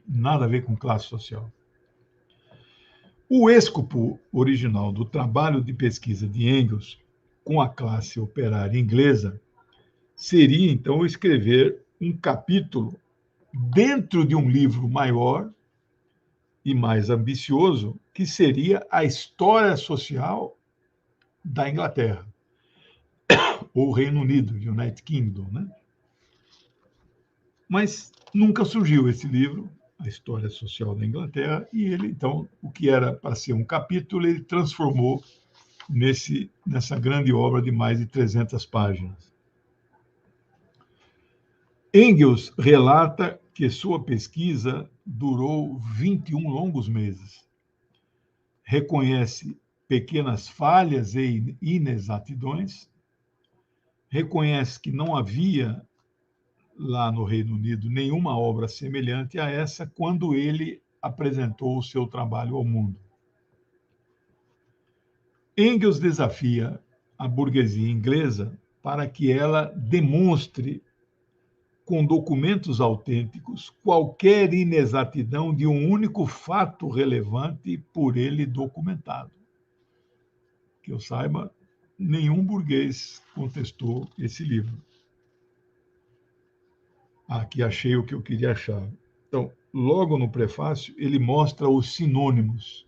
Nada a ver com classe social. O escopo original do trabalho de pesquisa de Engels com a classe operária inglesa seria, então, escrever um capítulo dentro de um livro maior e mais ambicioso, que seria a história social da Inglaterra, ou Reino Unido, United Kingdom, né? Mas nunca surgiu esse livro, A História Social da Inglaterra, e ele, então, o que era para ser um capítulo, ele transformou nessa grande obra de mais de 300 páginas. Engels relata que sua pesquisa durou 21 longos meses. Reconhece pequenas falhas e inexatidões, reconhece que não havia lá no Reino Unido nenhuma obra semelhante a essa quando ele apresentou o seu trabalho ao mundo. Engels desafia a burguesia inglesa para que ela demonstre com documentos autênticos qualquer inexatidão de um único fato relevante por ele documentado. Que eu saiba, nenhum burguês contestou esse livro. Aqui achei o que eu queria achar. Então, logo no prefácio, ele mostra os sinônimos: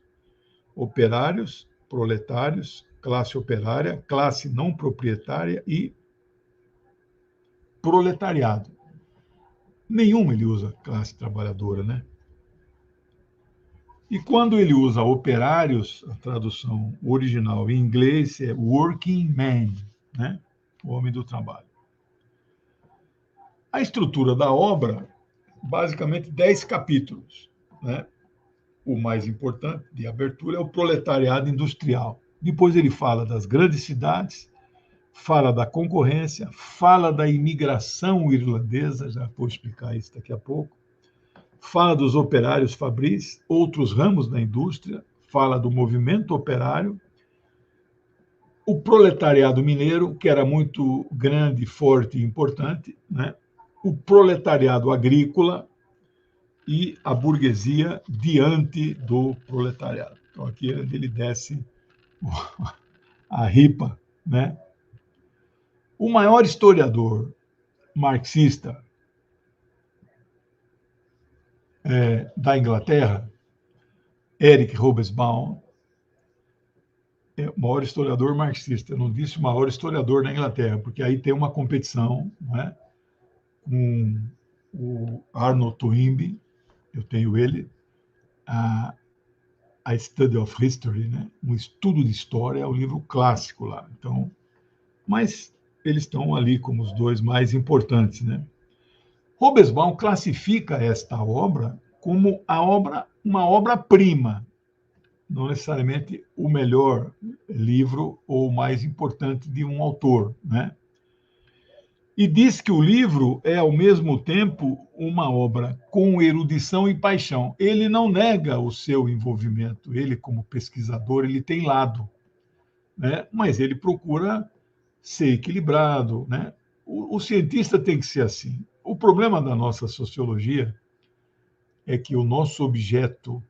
operários, proletários, classe operária, classe não proprietária e proletariado. Nenhuma ele usa classe trabalhadora, né? E quando ele usa operários, a tradução original em inglês é working man, né? O homem do trabalho. A estrutura da obra, basicamente 10 capítulos, né? O mais importante de abertura é o proletariado industrial. Depois ele fala das grandes cidades, fala da concorrência, fala da imigração irlandesa, já vou explicar isso daqui a pouco, fala dos operários fabris, outros ramos da indústria, fala do movimento operário, o proletariado mineiro, que era muito grande, forte e importante, né? O proletariado agrícola e a burguesia diante do proletariado. Então, aqui é onde ele desce a ripa, né? O maior historiador marxista da Inglaterra, Eric Hobsbawm, é o maior historiador marxista. Eu não disse o maior historiador da Inglaterra, porque aí tem uma competição, né, com o Arnold Toynbee, eu tenho ele, a Study of History, né, um estudo de história, é um livro clássico lá. Então, mas eles estão ali como os dois mais importantes, né? Hobsbawm classifica esta obra como uma obra-prima, não necessariamente o melhor livro ou o mais importante de um autor, né? E diz que o livro é, ao mesmo tempo, uma obra com erudição e paixão. Ele não nega o seu envolvimento, ele, como pesquisador, ele tem lado, né? Mas ele procura ser equilibrado, né? O cientista tem que ser assim. O problema da nossa sociologia é que o nosso objeto,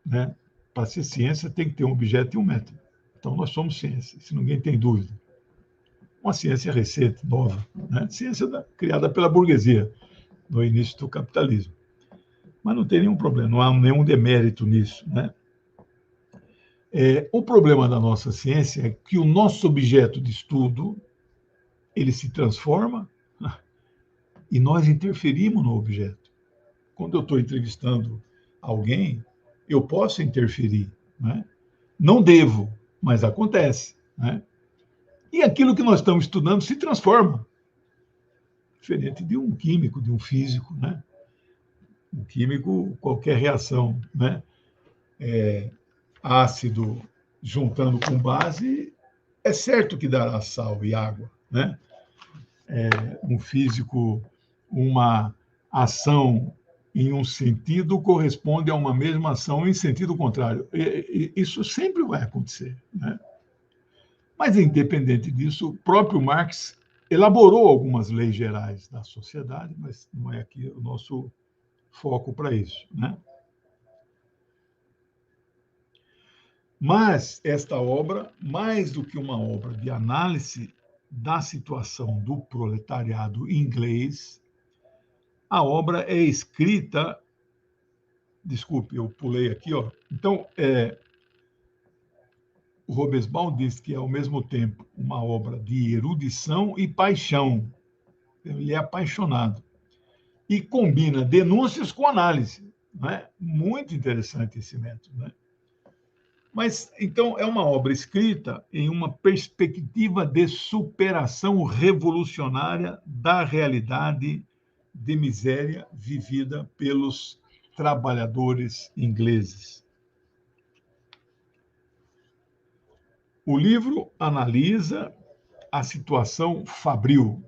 né, para ser ciência, tem que ter um objeto e um método. Então, nós somos ciência, se ninguém tem dúvida. Uma ciência recente, nova, né? Ciência criada pela burguesia no início do capitalismo. Mas não tem nenhum problema, não há nenhum demérito nisso, né? O problema da nossa ciência é que o nosso objeto de estudo ele se transforma e nós interferimos no objeto. Quando eu estou entrevistando alguém, eu posso interferir, né? Não devo, mas acontece, né? E aquilo que nós estamos estudando se transforma, diferente de um químico, de um físico, né? Um químico, qualquer reação, né? Ácido juntando com base, é certo que dará sal e água, né? Um físico, uma ação em um sentido corresponde a uma mesma ação em sentido contrário. Isso sempre vai acontecer, né? Mas, independente disso, o próprio Marx elaborou algumas leis gerais da sociedade, mas não é aqui o nosso foco para isso, né? Mas esta obra, mais do que uma obra de análise da situação do proletariado inglês, a obra é escrita. Desculpe, eu pulei aqui, ó. Então, o Hobsbawm diz que é, ao mesmo tempo, uma obra de erudição e paixão. Ele é apaixonado. e combina denúncias com análise. Não é? Muito interessante esse método. Né? Mas, então, é uma obra escrita em uma perspectiva de superação revolucionária da realidade de miséria vivida pelos trabalhadores ingleses. O livro analisa a situação fabril,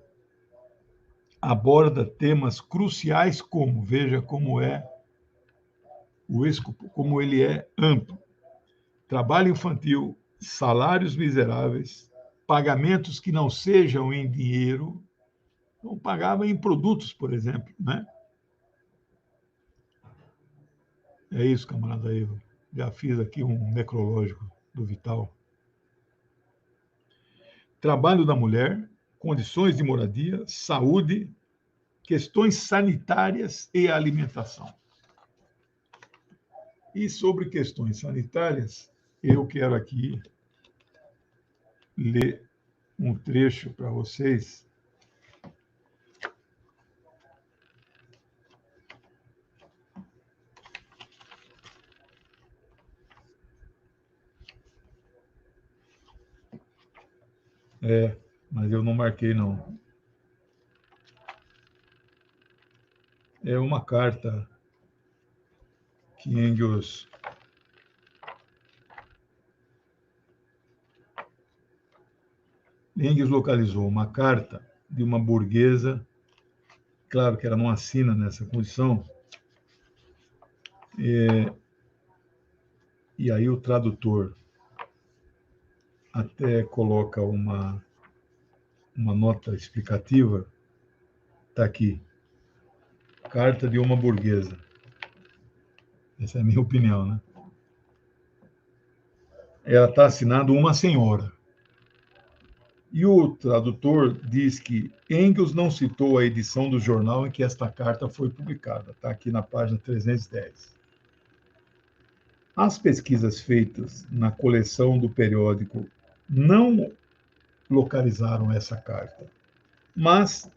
aborda temas cruciais como, veja como é o escopo, como ele é amplo. Trabalho infantil, salários miseráveis, pagamentos que não sejam em dinheiro, não pagava em produtos, por exemplo, né? É isso, camarada Ivo. Já fiz aqui um necrológico do Vital. Trabalho da mulher, condições de moradia, saúde, questões sanitárias e alimentação. E sobre questões sanitárias, eu quero aqui ler um trecho para vocês. Mas eu não marquei, não. É uma carta que Engels localizou, uma carta de uma burguesa, claro que ela não assina nessa condição, e aí o tradutor até coloca uma nota explicativa, está aqui, carta de uma burguesa. Essa é a minha opinião, né? Ela está assinando uma senhora. E o tradutor diz que Engels não citou a edição do jornal em que esta carta foi publicada. Está aqui na página 310. As pesquisas feitas na coleção do periódico não localizaram essa carta, mas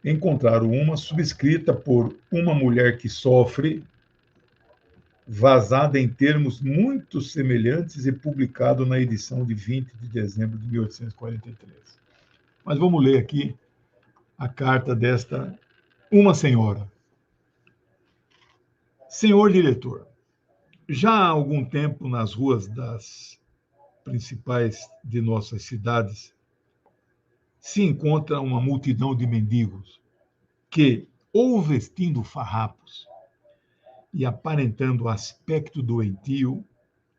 encontraram uma subscrita por uma mulher que sofre, vazada em termos muito semelhantes e publicado na edição de 20 de dezembro de 1843. Mas vamos ler aqui a carta desta uma senhora. Senhor diretor, já há algum tempo nas ruas das principais de nossas cidades se encontra uma multidão de mendigos que, ou vestindo farrapos e aparentando aspecto doentio,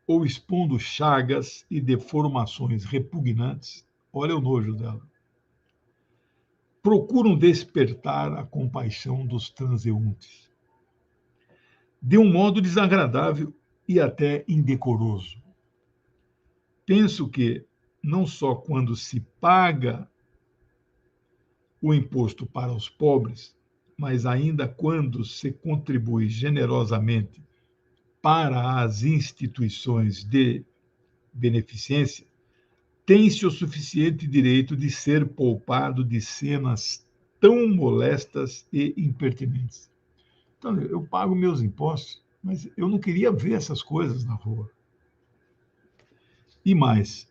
ou expondo chagas e deformações repugnantes, olha o nojo dela, procuram despertar a compaixão dos transeuntes, de um modo desagradável e até indecoroso. Penso que, não só quando se paga o imposto para os pobres, mas ainda quando se contribui generosamente para as instituições de beneficência, tem-se o suficiente direito de ser poupado de cenas tão molestas e impertinentes. Então, eu pago meus impostos, mas eu não queria ver essas coisas na rua. E mais,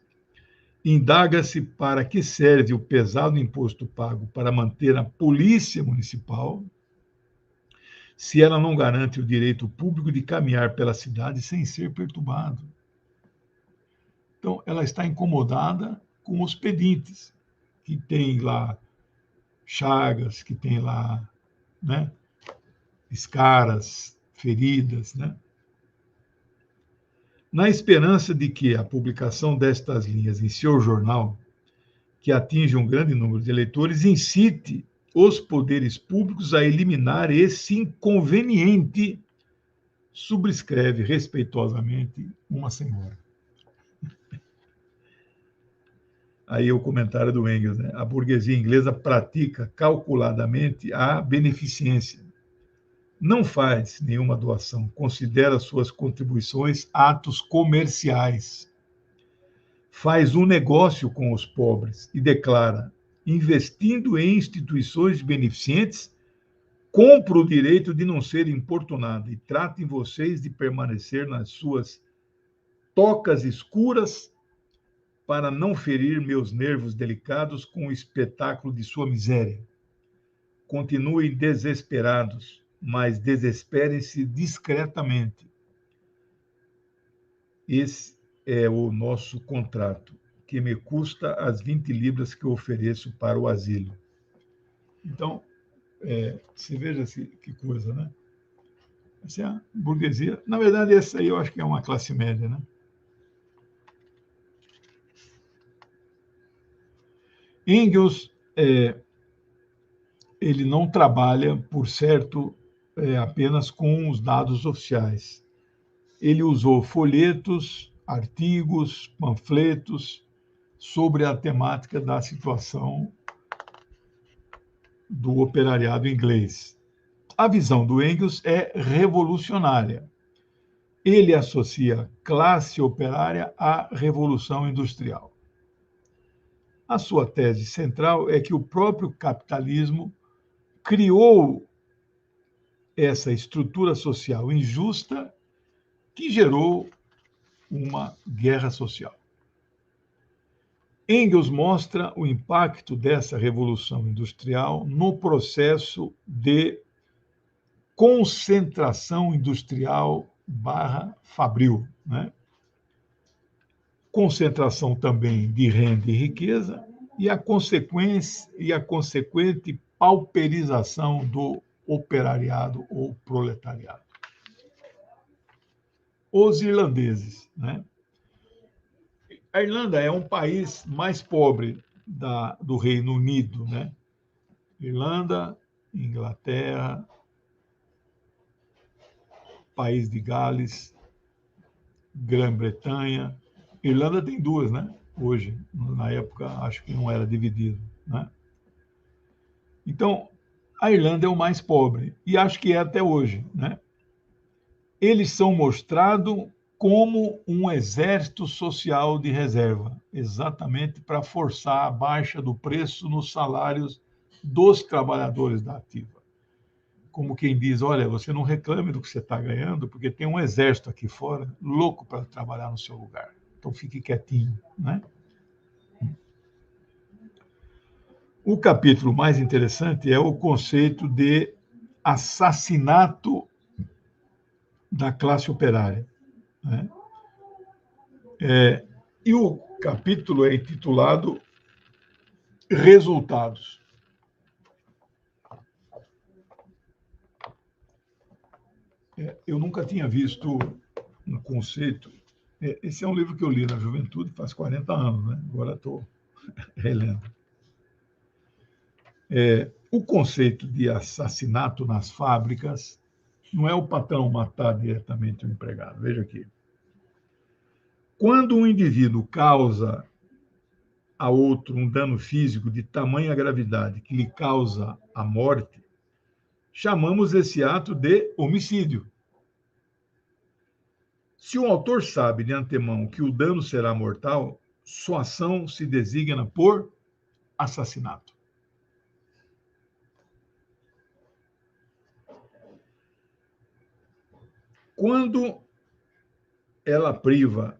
indaga-se para que serve o pesado imposto pago para manter a polícia municipal, se ela não garante o direito público de caminhar pela cidade sem ser perturbado. Então, ela está incomodada com os pedintes, que tem lá chagas, que tem lá, né, escaras, feridas, né? Na esperança de que a publicação destas linhas em seu jornal, que atinge um grande número de eleitores, incite os poderes públicos a eliminar esse inconveniente, subscreve respeitosamente uma senhora. Aí o comentário do Engels, né? A burguesia inglesa pratica calculadamente a beneficência. Não faz nenhuma doação, considera suas contribuições atos comerciais. Faz um negócio com os pobres e declara, investindo em instituições beneficentes, compro o direito de não ser importunado e tratem vocês de permanecer nas suas tocas escuras para não ferir meus nervos delicados com o espetáculo de sua miséria. Continuem desesperados, mas desesperem-se discretamente. Esse é o nosso contrato, que me custa as 20 libras que eu ofereço para o asilo. Então, você veja que coisa, né? Essa é a burguesia. Na verdade, essa aí eu acho que é uma classe média, né? Engels, ele não trabalha, por certo, apenas com os dados oficiais. Ele usou folhetos, artigos, panfletos sobre a temática da situação do operariado inglês. A visão do Engels é revolucionária. Ele associa classe operária à revolução industrial. A sua tese central é que o próprio capitalismo criou essa estrutura social injusta que gerou uma guerra social. Engels mostra o impacto dessa revolução industrial no processo de concentração industrial fabril, né? Concentração também de renda e riqueza e a consequente pauperização do operariado ou proletariado. Os irlandeses, né? A Irlanda é um país mais pobre do Reino Unido, né? Irlanda, Inglaterra, País de Gales, Grã-Bretanha. Irlanda tem duas, né? Hoje, na época, acho que não era dividido, né? Então, a Irlanda é o mais pobre, e acho que é até hoje, né? Eles são mostrados como um exército social de reserva, exatamente para forçar a baixa do preço nos salários dos trabalhadores da ativa. Como quem diz, olha, você não reclame do que você está ganhando, porque tem um exército aqui fora louco para trabalhar no seu lugar. Então fique quietinho, né? O capítulo mais interessante é o conceito de assassinato da classe operária, né? E o capítulo é intitulado Resultados. Eu nunca tinha visto um conceito. Esse é um livro que eu li na juventude, faz 40 anos, né? Agora estou relendo. O conceito de assassinato nas fábricas não é o patrão matar diretamente o empregado. Veja aqui. Quando um indivíduo causa a outro um dano físico de tamanha gravidade que lhe causa a morte, chamamos esse ato de homicídio. Se o autor sabe de antemão que o dano será mortal, sua ação se designa por assassinato. Quando ela priva,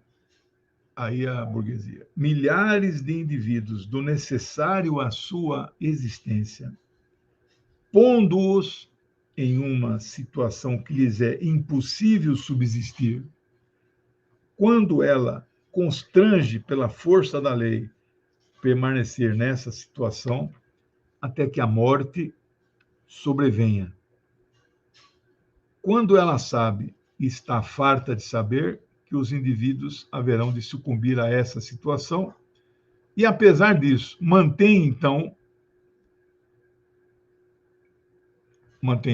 aí a burguesia, milhares de indivíduos do necessário à sua existência, pondo-os em uma situação que lhes é impossível subsistir, quando ela constrange pela força da lei permanecer nessa situação até que a morte sobrevenha. Quando ela sabe e está farta de saber que os indivíduos haverão de sucumbir a essa situação, e apesar disso, mantém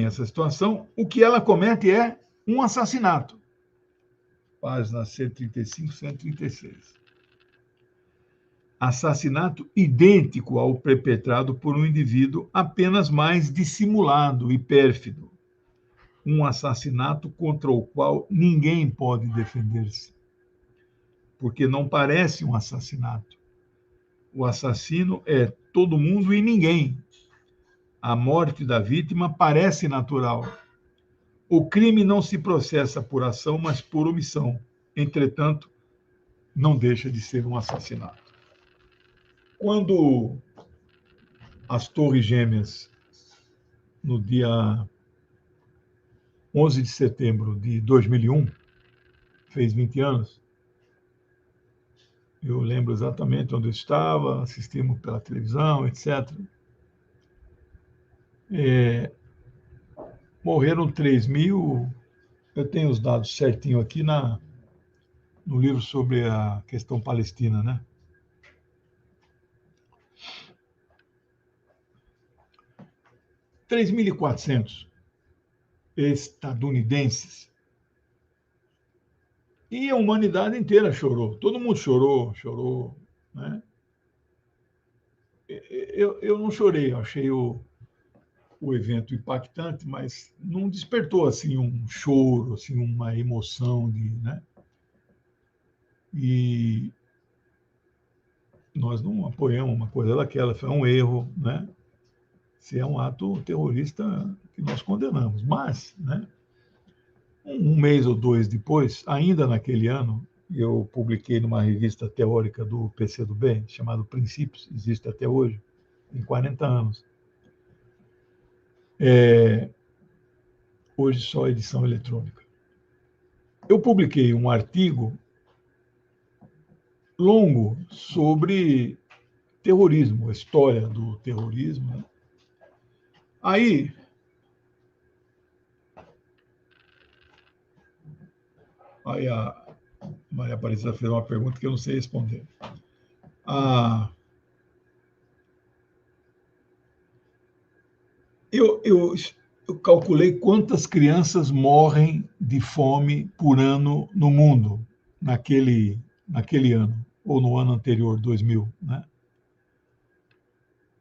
essa situação, o que ela comete é um assassinato. Páginas 135, 136. Assassinato idêntico ao perpetrado por um indivíduo apenas mais dissimulado e pérfido. Um assassinato contra o qual ninguém pode defender-se, porque não parece um assassinato. O assassino é todo mundo e ninguém. A morte da vítima parece natural. O crime não se processa por ação, mas por omissão. Entretanto, não deixa de ser um assassinato. Quando as Torres Gêmeas, no dia 11 de setembro de 2001, fez 20 anos, eu lembro exatamente onde eu estava, assistimos pela televisão, etc. Morreram 3.000, eu tenho os dados certinho aqui no livro sobre a questão palestina, né? 3.400 estadunidenses. E a humanidade inteira chorou. Todo mundo chorou, né? Eu não chorei, eu achei o evento impactante, mas não despertou assim um choro, assim uma emoção né? E nós não apoiamos uma coisa daquela, foi um erro, né? Se é um ato terrorista que nós condenamos, mas, né? Um mês ou dois depois, ainda naquele ano, eu publiquei numa revista teórica do PCdoB, chamado Princípios, existe até hoje, em 40 anos. Hoje só edição eletrônica. Eu publiquei um artigo longo sobre terrorismo, a história do terrorismo. Aí, a Maria Aparecida fez uma pergunta que eu não sei responder. Eu calculei quantas crianças morrem de fome por ano no mundo, naquele ano, ou no ano anterior, 2000, né?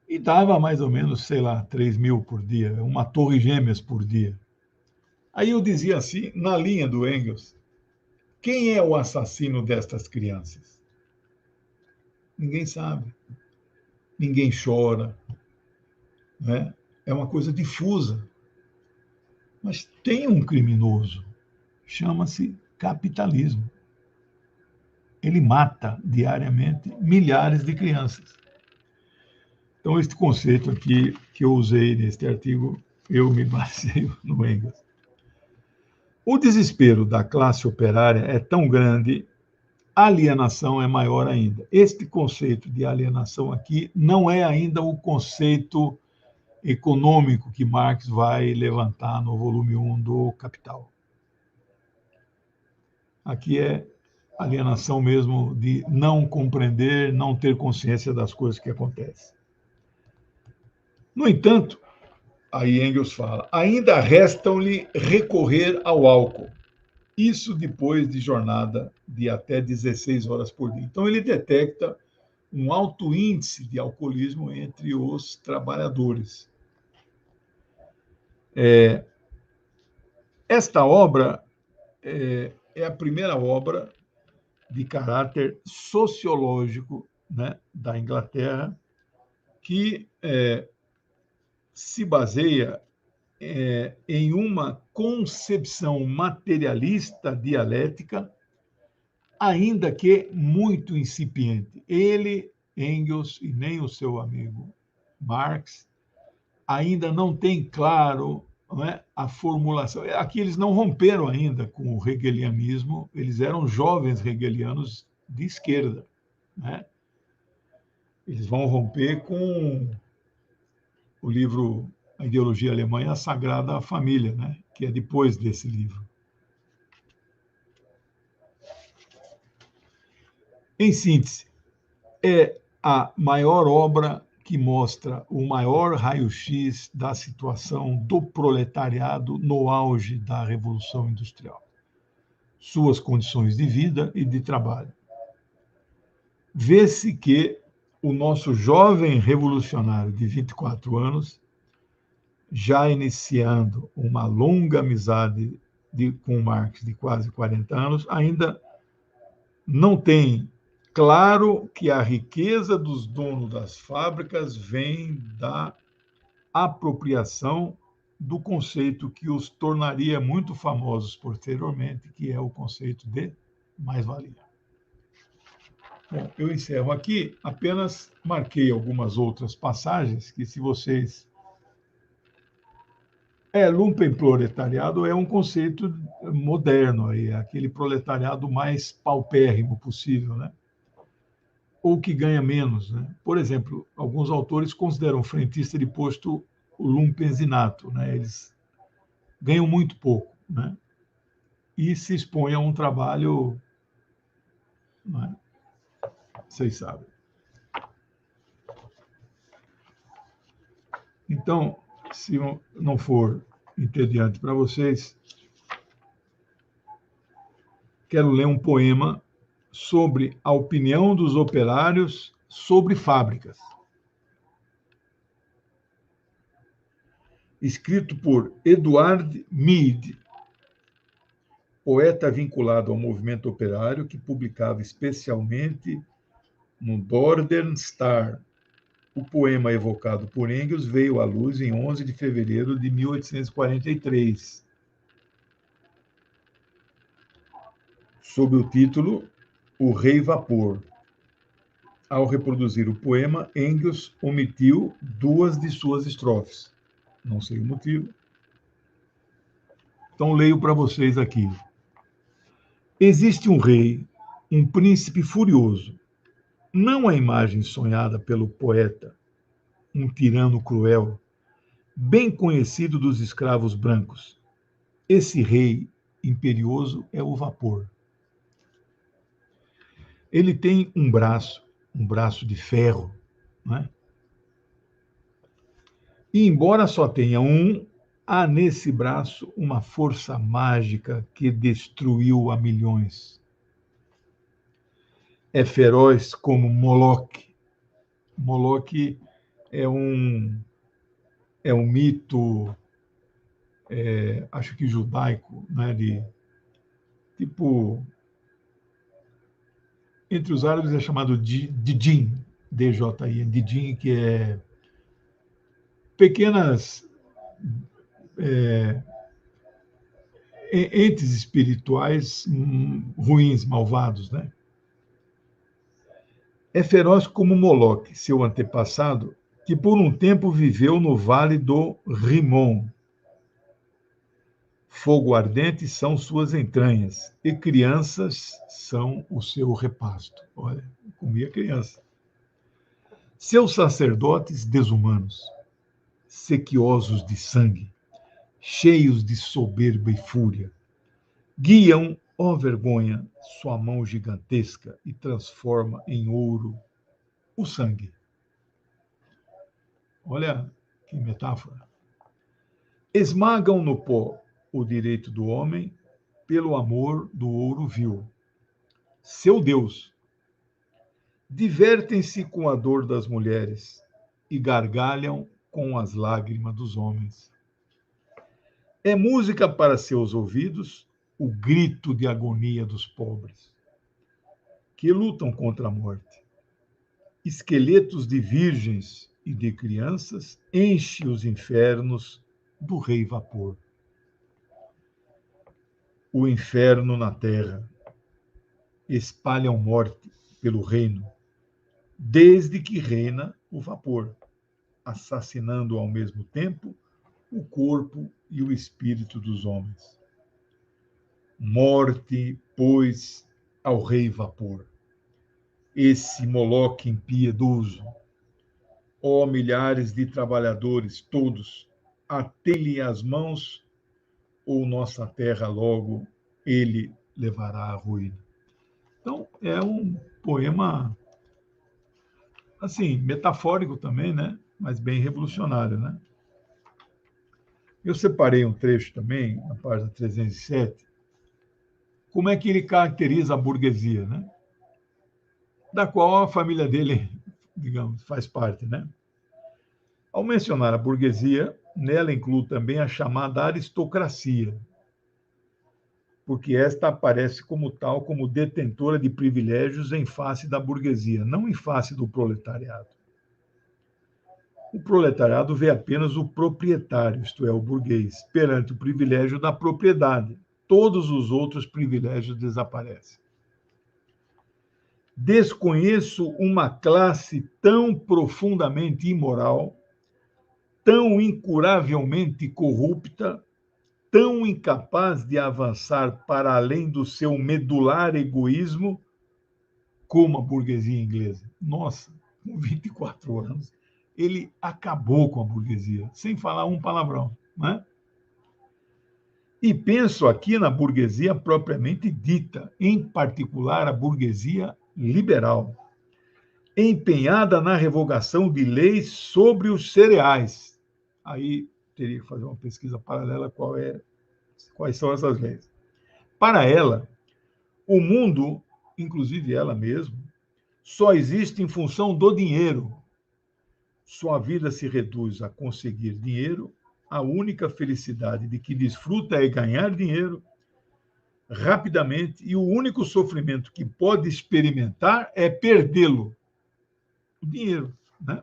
E dava mais ou menos, sei lá, 3.000 por dia, uma torre gêmeas por dia. Aí eu dizia assim, na linha do Engels, quem é o assassino destas crianças? Ninguém sabe, ninguém chora, né? É uma coisa difusa. Mas tem um criminoso, chama-se capitalismo. Ele mata diariamente milhares de crianças. Então, este conceito aqui que eu usei neste artigo, eu me baseio no Engels. O desespero da classe operária é tão grande, a alienação é maior ainda. Este conceito de alienação aqui não é ainda o conceito econômico que Marx vai levantar no volume 1 do Capital. Aqui é alienação mesmo de não compreender, não ter consciência das coisas que acontecem. No entanto, aí Engels fala, ainda restam-lhe recorrer ao álcool. Isso depois de jornada de até 16 horas por dia. Então, ele detecta um alto índice de alcoolismo entre os trabalhadores. Esta obra é a primeira obra de caráter sociológico, né, da Inglaterra, que se baseia em uma concepção materialista dialética, ainda que muito incipiente. Ele, Engels, e nem o seu amigo Marx, ainda não tem claro, não é, a formulação. Aqui eles não romperam ainda com o hegelianismo, eles eram jovens hegelianos de esquerda, né? Eles vão romper com o livro A Ideologia Alemã e a Sagrada Família, né? Que é depois desse livro. Em síntese, é a maior obra que mostra o maior raio-x da situação do proletariado no auge da Revolução Industrial, suas condições de vida e de trabalho. Vê-se que o nosso jovem revolucionário de 24 anos, já iniciando uma longa amizade com Marx de quase 40 anos, ainda não tem claro que a riqueza dos donos das fábricas vem da apropriação do conceito que os tornaria muito famosos posteriormente, que é o conceito de mais-valia. Bom, eu encerro aqui, apenas marquei algumas outras passagens que, se vocês... lumpenproletariado é um conceito moderno, aí, aquele proletariado mais paupérrimo possível, né? Ou que ganha menos, né? Por exemplo, alguns autores consideram frentista de posto o lumpenzinato, né? Eles ganham muito pouco, né? E se expõem a um trabalho, né? Vocês sabem. Então, se não for entediante para vocês, quero ler um poema sobre a opinião dos operários sobre fábricas. Escrito por Edward Mead, poeta vinculado ao movimento operário, que publicava especialmente no Northern Star. O poema evocado por Engels veio à luz em 11 de fevereiro de 1843, sob o título O Rei Vapor. Ao reproduzir o poema, Engels omitiu 2 de suas estrofes. Não sei o motivo. Então, leio para vocês aqui. Existe um rei, um príncipe furioso, não a imagem sonhada pelo poeta, um tirano cruel, bem conhecido dos escravos brancos. Esse rei imperioso é o vapor. Ele tem um braço de ferro, né? E embora só tenha um, há nesse braço uma força mágica que destruiu a milhões. É feroz como Moloque. Moloque é um mito, acho que judaico, né, tipo, entre os árabes é chamado de Djinn, D-J-I-N, Djinn, que é pequenas entes espirituais ruins, malvados, né? É feroz como Moloque, seu antepassado, que por um tempo viveu no vale do Rimon. Fogo ardente são suas entranhas, e crianças são o seu repasto. Olha, comia criança. Seus sacerdotes desumanos, sequiosos de sangue, cheios de soberba e fúria, guiam, ó vergonha, sua mão gigantesca e transforma em ouro o sangue. Olha que metáfora. Esmagam no pó o direito do homem pelo amor do ouro vil. Seu Deus. Divertem-se com a dor das mulheres e gargalham com as lágrimas dos homens. É música para seus ouvidos o grito de agonia dos pobres, que lutam contra a morte. Esqueletos de virgens e de crianças enchem os infernos do rei vapor. O inferno na terra espalham morte pelo reino, desde que reina o vapor, assassinando ao mesmo tempo o corpo e o espírito dos homens. Morte, pois, ao rei vapor, esse Moloque impiedoso. Ó milhares de trabalhadores, todos, atê-lhe as mãos, ou nossa terra logo ele levará à ruína. Então, é um poema, assim, metafórico também, né? Mas bem revolucionário, né? Eu separei um trecho também, na página 307, como é que ele caracteriza a burguesia, né? Da qual a família dele, digamos, faz parte, né? Ao mencionar a burguesia, nela inclui também a chamada aristocracia, porque esta aparece como tal, como detentora de privilégios em face da burguesia, não em face do proletariado. O proletariado vê apenas o proprietário, isto é, o burguês, perante o privilégio da propriedade. Todos os outros privilégios desaparecem. Desconheço uma classe tão profundamente imoral, tão incuravelmente corrupta, tão incapaz de avançar para além do seu medular egoísmo como a burguesia inglesa. Nossa, com 24 anos, ele acabou com a burguesia, sem falar um palavrão, né? E penso aqui na burguesia propriamente dita, em particular a burguesia liberal, empenhada na revogação de leis sobre os cereais. Aí teria que fazer uma pesquisa paralela quais são essas leis. Para ela, o mundo, inclusive ela mesma, só existe em função do dinheiro. Sua vida se reduz a conseguir dinheiro, a única felicidade de que desfruta é ganhar dinheiro rapidamente e o único sofrimento que pode experimentar é perdê-lo, o dinheiro, né?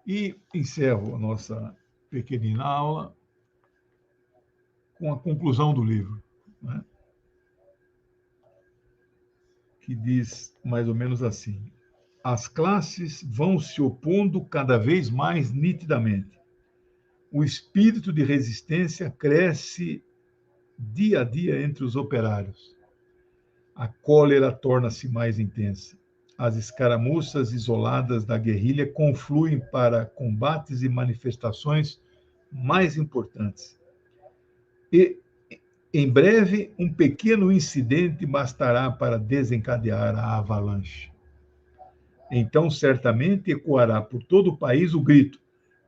E encerro a nossa pequenina aula com a conclusão do livro, né? Que diz mais ou menos assim: as classes vão se opondo cada vez mais nitidamente. O espírito de resistência cresce dia a dia entre os operários. A cólera torna-se mais intensa. As escaramuças isoladas da guerrilha confluem para combates e manifestações mais importantes. E, em breve, um pequeno incidente bastará para desencadear a avalanche. Então, certamente, ecoará por todo o país o grito: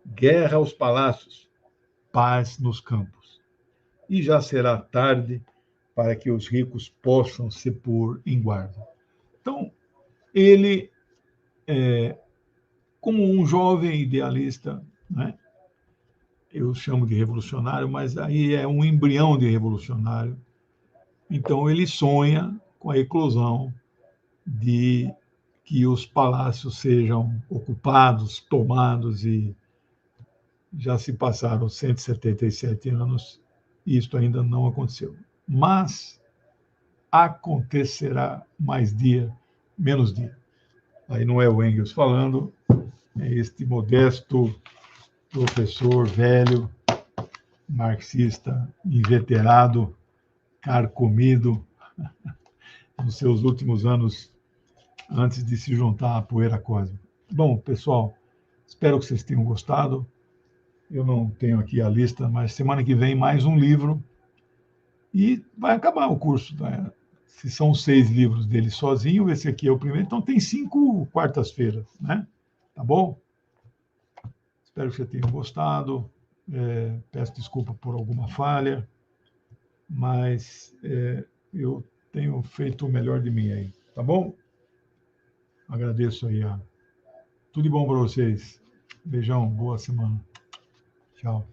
guerra aos palácios, paz nos campos. E já será tarde para que os ricos possam se pôr em guarda. Então, ele, como um jovem idealista, né? Eu chamo de revolucionário, mas aí é um embrião de revolucionário. Então, ele sonha com a eclosão de que os palácios sejam ocupados, tomados, e já se passaram 177 anos e isto ainda não aconteceu. Mas acontecerá mais dia, menos dia. Aí não é o Engels falando, é este modesto professor velho, marxista, inveterado, carcomido, nos seus últimos anos, antes de se juntar à poeira cósmica. Bom, pessoal, espero que vocês tenham gostado. Eu não tenho aqui a lista, mas semana que vem mais um livro e vai acabar o curso, né? Se são 6 livros dele sozinho, esse aqui é o primeiro, então tem 5 quartas-feiras, né? Tá bom? Espero que vocês tenham gostado. Peço desculpa por alguma falha, mas eu tenho feito o melhor de mim aí, tá bom? Agradeço aí. Tudo de bom para vocês. Beijão, boa semana. Tchau.